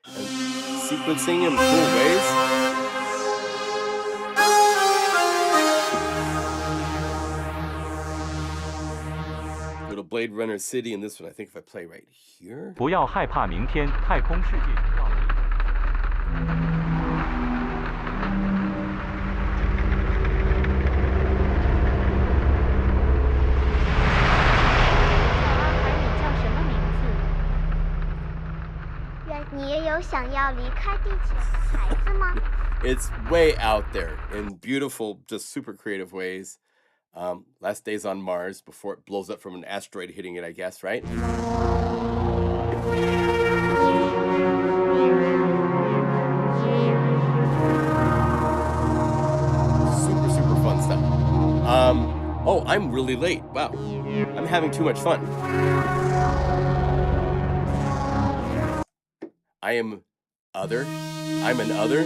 and sequencing in cool ways. Go to Blade Runner City, and this one, I think if I play right here. 不要害怕明天，太空世界需要你。 It's way out there in beautiful, just super creative ways. Last days on Mars before it blows up from an asteroid hitting it, I guess, right? Super, super fun stuff. Oh, I'm really late. Wow. I'm having too much fun. I am other. I'm an other.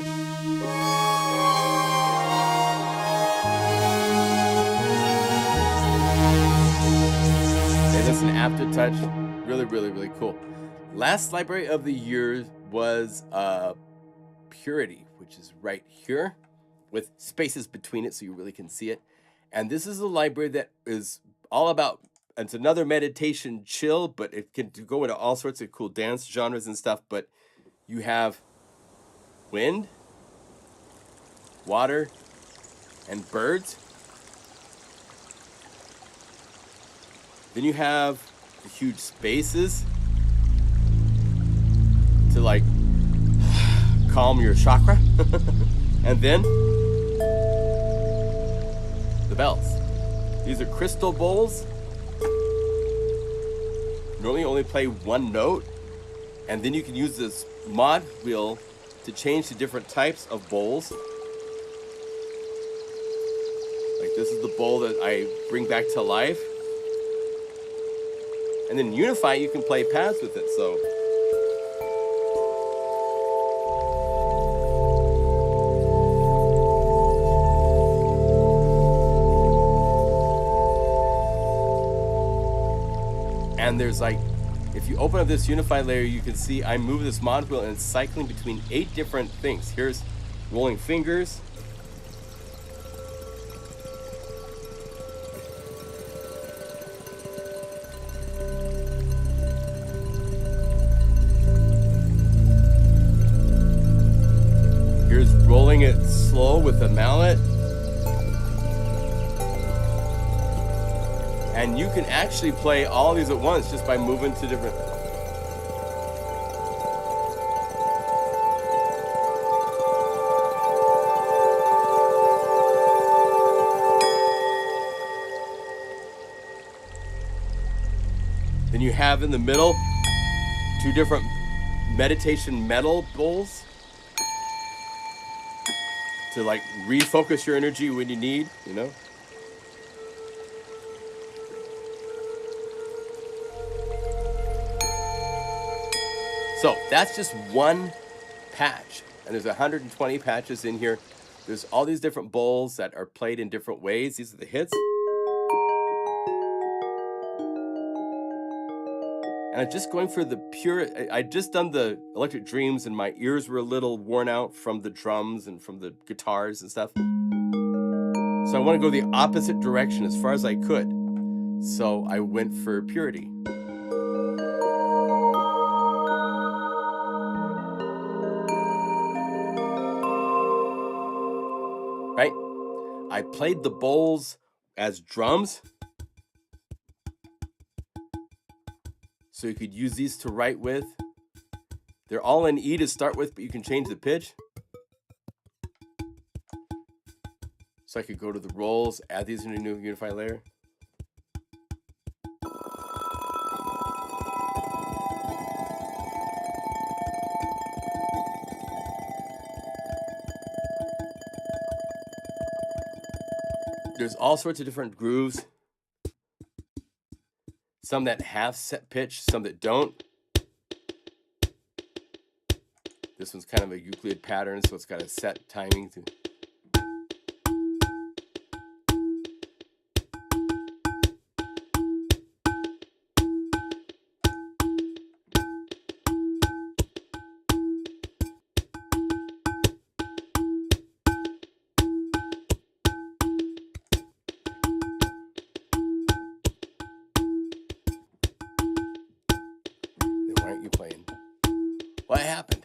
And it's an aftertouch. Really, really, really cool. Last library of the year was Purity, which is right here with spaces between it so you really can see it. And this is a library that is all about, it's another meditation chill, but it can go into all sorts of cool dance genres and stuff. But you have wind, water, and birds. Then you have the huge spaces to like calm your chakra. And then the bells. These are crystal bowls. Normally only play one note. And then you can use this mod wheel to change to different types of bowls. Like this is the bowl that I bring back to life. And then Unify, you can play pads with it, so. And there's like, if you open up this Unify layer, you can see I move this mod wheel and it's cycling between 8 different things. Here's rolling fingers. Here's rolling it slow with a mallet. And you can actually play all these at once just by moving to different. Then you have in the middle 2 different meditation metal bowls to like refocus your energy when you need, you know. So that's just one patch, and there's 120 patches in here. There's all these different bowls that are played in different ways. These are the hits. And I'm just going for the pure, I just done the Electric Dreams and my ears were a little worn out from the drums and from the guitars and stuff. So I want to go the opposite direction as far as I could. So I went for Purity. Right? I played the bowls as drums. So you could use these to write with. They're all in E to start with, but you can change the pitch. So I could go to the rolls, add these in a new Unify layer. There's all sorts of different grooves. Some that have set pitch, some that don't. This one's kind of a Euclid pattern, so it's got a set timing too. Why aren't you playing? What happened?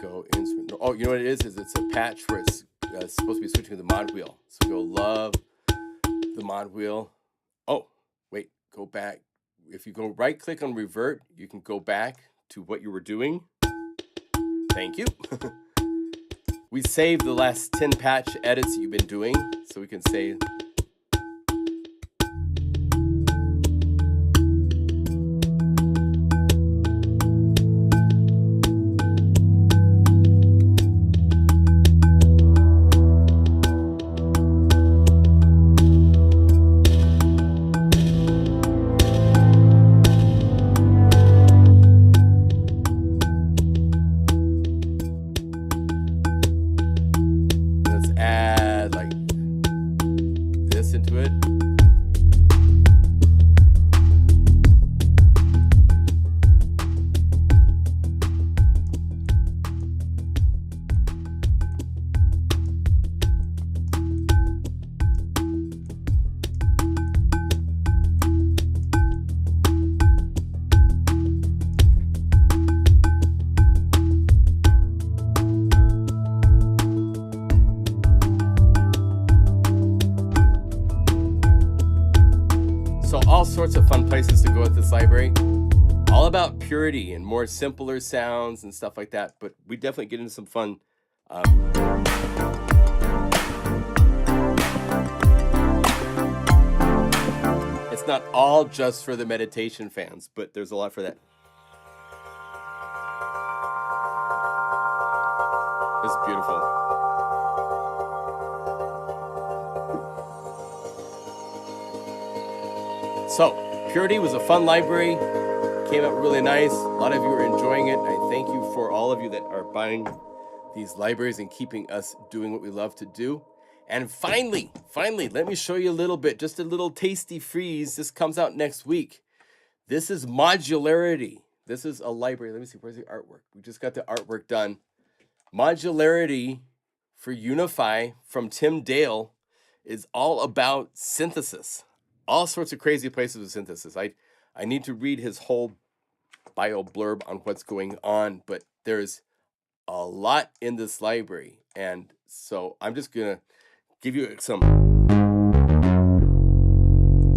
Go instrument. Oh, you know what it is? It's a patch where it's supposed to be switching to the mod wheel. So go love the mod wheel. Oh, wait, go back. If you go right click on revert, you can go back to what you were doing. Thank you. We saved the last 10 patch edits that you've been doing, so we can say. All sorts of fun places to go with this library. All about purity and more simpler sounds and stuff like that. But we definitely get into some fun. It's not all just for the meditation fans, but there's a lot for that. It's beautiful. So, Purity was a fun library, came out really nice. A lot of you are enjoying it. I thank you for all of you that are buying these libraries and keeping us doing what we love to do. And finally, let me show you a little bit, just a little tasty freeze. This comes out next week. This is Modularity. This is a library. Let me see, where's the artwork? We just got the artwork done. Modularity for Unify from Tim Dale is all about synthesis. All sorts of crazy places with synthesis. I need to read his whole bio blurb on what's going on, but there's a lot in this library. And so I'm just going to give you some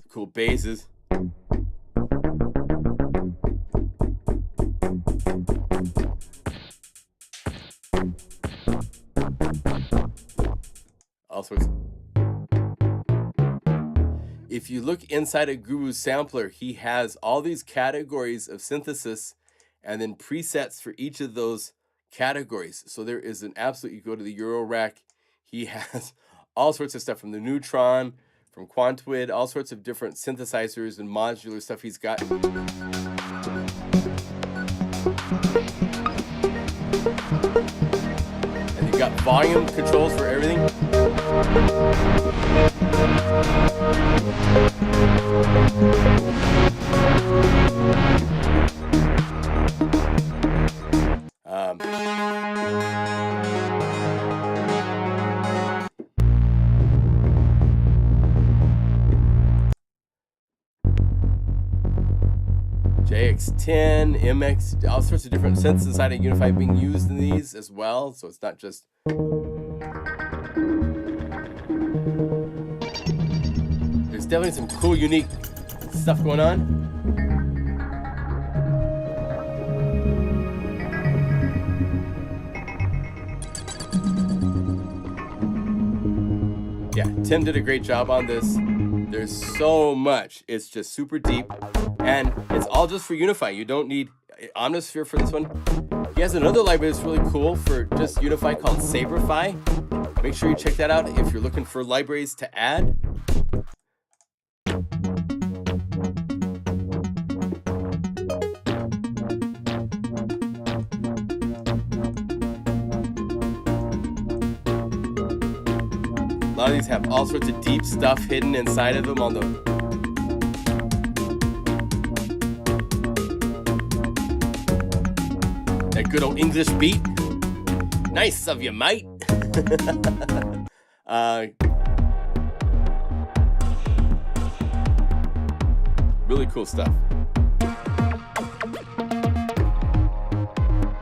cool basses. All sorts. If you look inside a Guru's sampler, he has all these categories of synthesis and then presets for each of those categories. So there is an absolute, you go to the Euro rack, he has all sorts of stuff from the Neutron, from Quantuid, all sorts of different synthesizers and modular stuff he's got. And you've got volume controls for everything. JX10, MX, all sorts of different synths inside of Unify being used in these as well. So it's not just. There's definitely some cool, unique stuff going on. Yeah, Tim did a great job on this. There's so much. It's just super deep. And it's all just for Unify. You don't need Omnisphere for this one. He has another library that's really cool for just Unify called Cyberpunk. Make sure you check that out if you're looking for libraries to add. A lot of these have all sorts of deep stuff hidden inside of them on the that good old English beat. Nice of you, mate. Really cool stuff.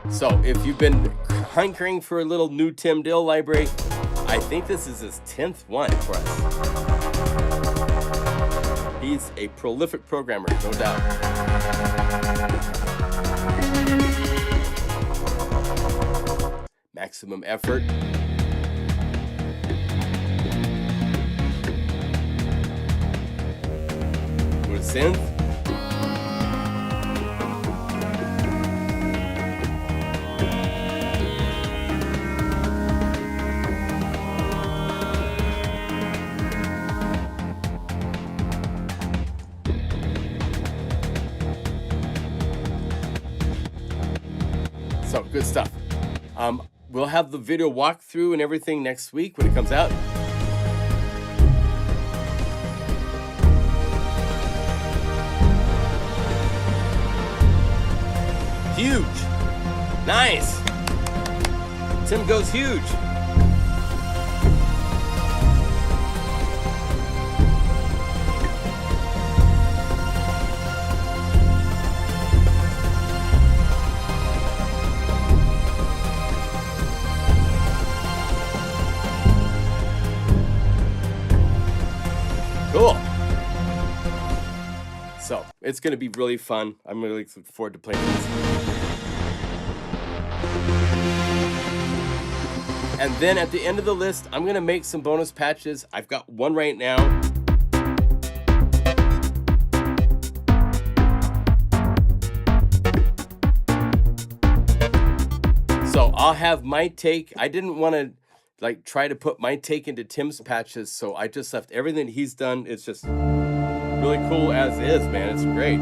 So if you've been hankering for a little new Tim Dill library, I think this is his 10th one for us. He's a prolific programmer, no doubt. Maximum effort. Go to Synth. So good stuff. We'll have the video walkthrough and everything next week when it comes out. Huge. Nice. Tim goes huge. Cool. So it's going to be really fun. I'm really looking forward to playing this. And then at the end of the list, I'm going to make some bonus patches. I've got one right now. So I'll have my take. I didn't want to try to put my take into Tim's patches, so I just left everything he's done. It's just really cool as is, man. It's great.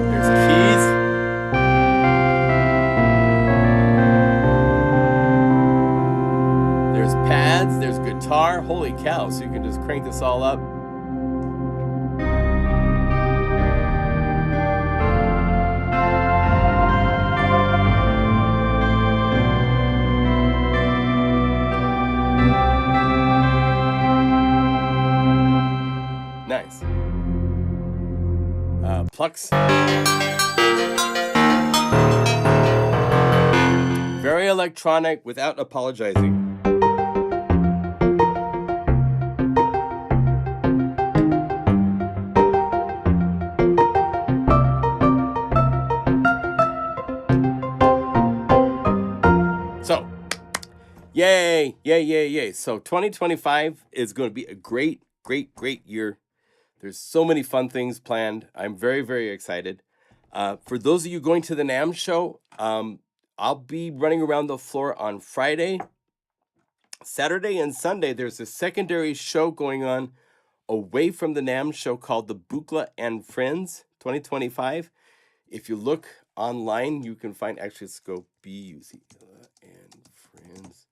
There's keys. There's pads. There's guitar. Holy cow. So you can just crank this all up. Nice. Plucks. Very electronic without apologizing. So, yay, yay, yay, yay. So 2025 is going to be a great, great, great year. There's so many fun things planned. I'm very, very excited. For those of you going to the NAMM show, I'll be running around the floor on Friday. Saturday and Sunday, there's a secondary show going on away from the NAMM show called the Buchla and Friends 2025. If you look online, you can find, actually, let's go Buchla and Friends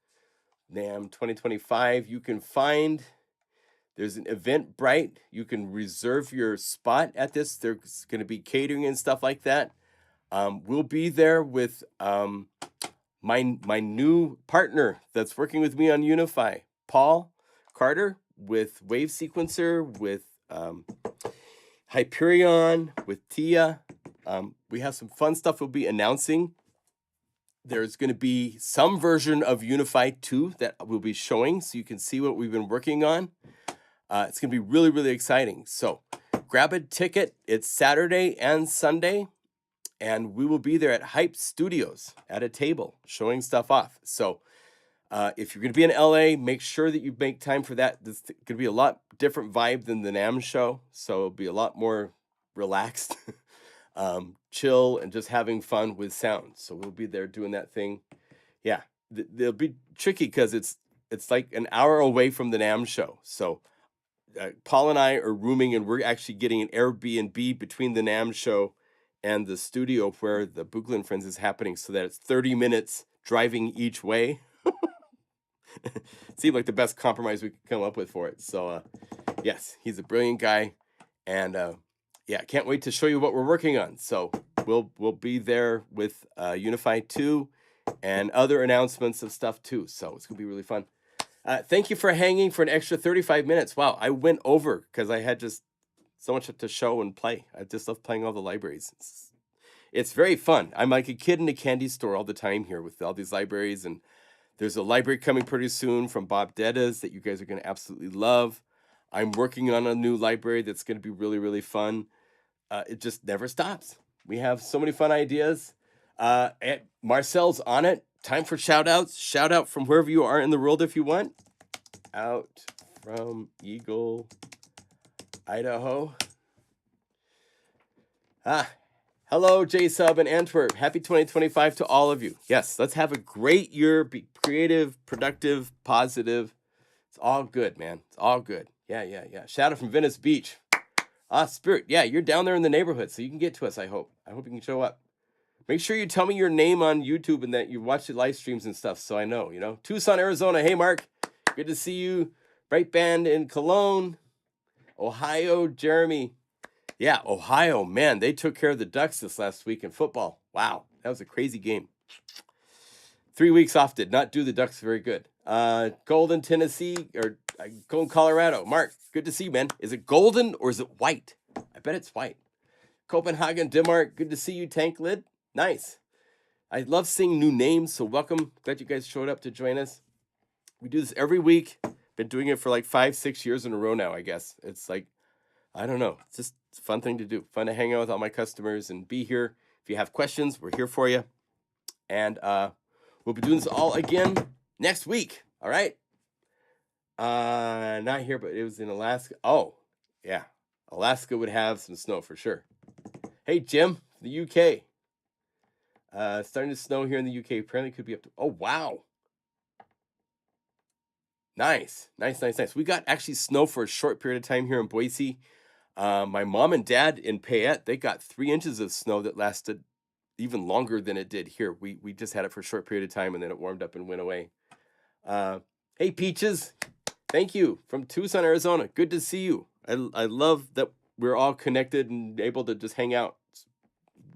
NAMM 2025. You can find... There's an Eventbrite. You can reserve your spot at this. There's going to be catering and stuff like that. We'll be there with my new partner that's working with me on Unify, Paul Carter, with Wave Sequencer, with Hyperion, with Tia. We have some fun stuff we'll be announcing. There's going to be some version of Unify 2 that we'll be showing so you can see what we've been working on. It's going to be really, really exciting. So grab a ticket. It's Saturday and Sunday, and we will be there at Hype Studios at a table showing stuff off. So if you're going to be in LA, make sure that you make time for that. This is going to be a lot different vibe than the NAMM show, so it'll be a lot more relaxed, chill, and just having fun with sound. So we'll be there doing that thing. Yeah, they'll be tricky because it's like an hour away from the NAMM show. So Paul and I are rooming, and we're actually getting an Airbnb between the NAMM show and the studio where the Buchla and Friends is happening, so that it's 30 minutes driving each way. Seemed like the best compromise we could come up with for it. So yes, he's a brilliant guy, and yeah, can't wait to show you what we're working on. So we'll be there with Unify 2 and other announcements of stuff too. So it's gonna be really fun. Thank you for hanging for an extra 35 minutes. Wow, I went over because I had just so much to show and play. I just love playing all the libraries. It's very fun. I'm like a kid in a candy store all the time here with all these libraries, and there's a library coming pretty soon from Bob Dedas that you guys are going to absolutely love. I'm working on a new library that's going to be really, really fun. It just never stops. We have so many fun ideas. Marcel's on it. Time for shout-outs. Shout out from wherever you are in the world if you want. Out from Eagle, Idaho. Hello, J-Sub in Antwerp. Happy 2025 to all of you. Yes, let's have a great year. Be creative, productive, positive. It's all good, man. It's all good. Yeah. Shout out from Venice Beach. Spirit. Yeah, you're down there in the neighborhood, so you can get to us, I hope. I hope you can show up. Make sure you tell me your name on YouTube and that you watch the live streams and stuff, so I know, you know. Tucson, Arizona. Hey, Mark. Good to see you. Bright Band in Cologne. Ohio, Jeremy. Yeah, Ohio, man, they took care of the Ducks this last week in football. Wow, that was a crazy game. 3 weeks off did not do the Ducks very good. Golden, Tennessee, or Golden, Colorado. Mark, good to see you, man. Is it golden or is it white? I bet it's white. Copenhagen, Denmark, good to see you, Tank Lid. Nice. I love seeing new names, so welcome. Glad you guys showed up to join us. We do this every week. Been doing it for like 5-6 years in a row now, I guess. It's like, I don't know. It's just a fun thing to do. Fun to hang out with all my customers and be here. If you have questions, we're here for you. And we'll be doing this all again next week. All right? Not here, but it was in Alaska. Oh, yeah. Alaska would have some snow for sure. Hey, Jim, the UK. Starting to snow here in the UK. Apparently could be up to... Oh, wow. Nice. We got actually snow for a short period of time here in Boise. My mom and dad in Payette, they got 3 inches of snow that lasted even longer than it did here. We just had it for a short period of time, and then it warmed up and went away. Hey, Peaches. Thank you. From Tucson, Arizona. Good to see you. I love that we're all connected and able to just hang out. It's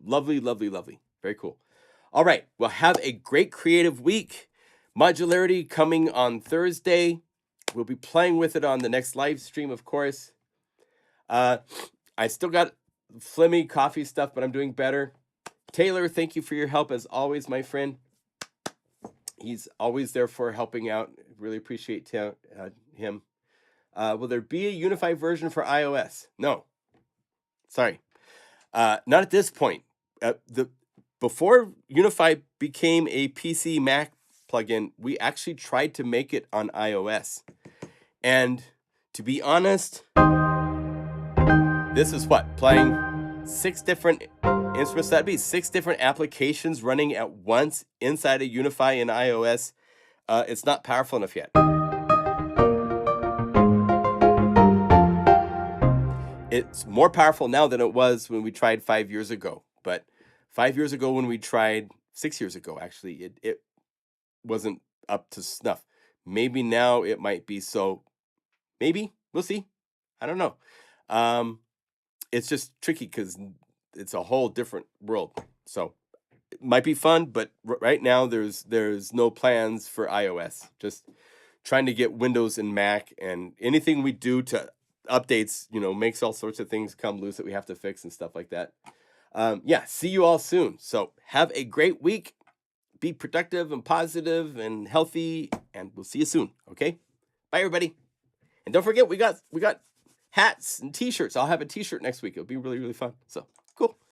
lovely. Very cool. All right. Well, have a great creative week. Modularity coming on Thursday. We'll be playing with it on the next live stream, of course. I still got phlegmy coffee stuff, but I'm doing better. Taylor, thank you for your help as always, my friend. He's always there for helping out. Really appreciate him. Will there be a Unify version for iOS? No. Sorry. Not at this point. Before Unify became a PC Mac plugin, we actually tried to make it on iOS. And to be honest, this is what? Playing 6 different instruments. That'd be 6 different applications running at once inside of Unify in iOS. It's not powerful enough yet. It's more powerful now than it was when we tried 5 years ago. But 5 years ago when we tried, 6 years ago actually, it wasn't up to snuff. Maybe now it might be, so maybe. We'll see. I don't know. It's just tricky because it's a whole different world. So it might be fun, but right now there's no plans for iOS. Just trying to get Windows and Mac, and anything we do to updates, makes all sorts of things come loose that we have to fix and stuff like that. Yeah, see you all soon. So have a great week. Be productive and positive and healthy, and we'll see you soon. Okay? Bye, everybody. And don't forget, we got hats and t-shirts. I'll have a t-shirt next week. It'll be really, really fun. So cool.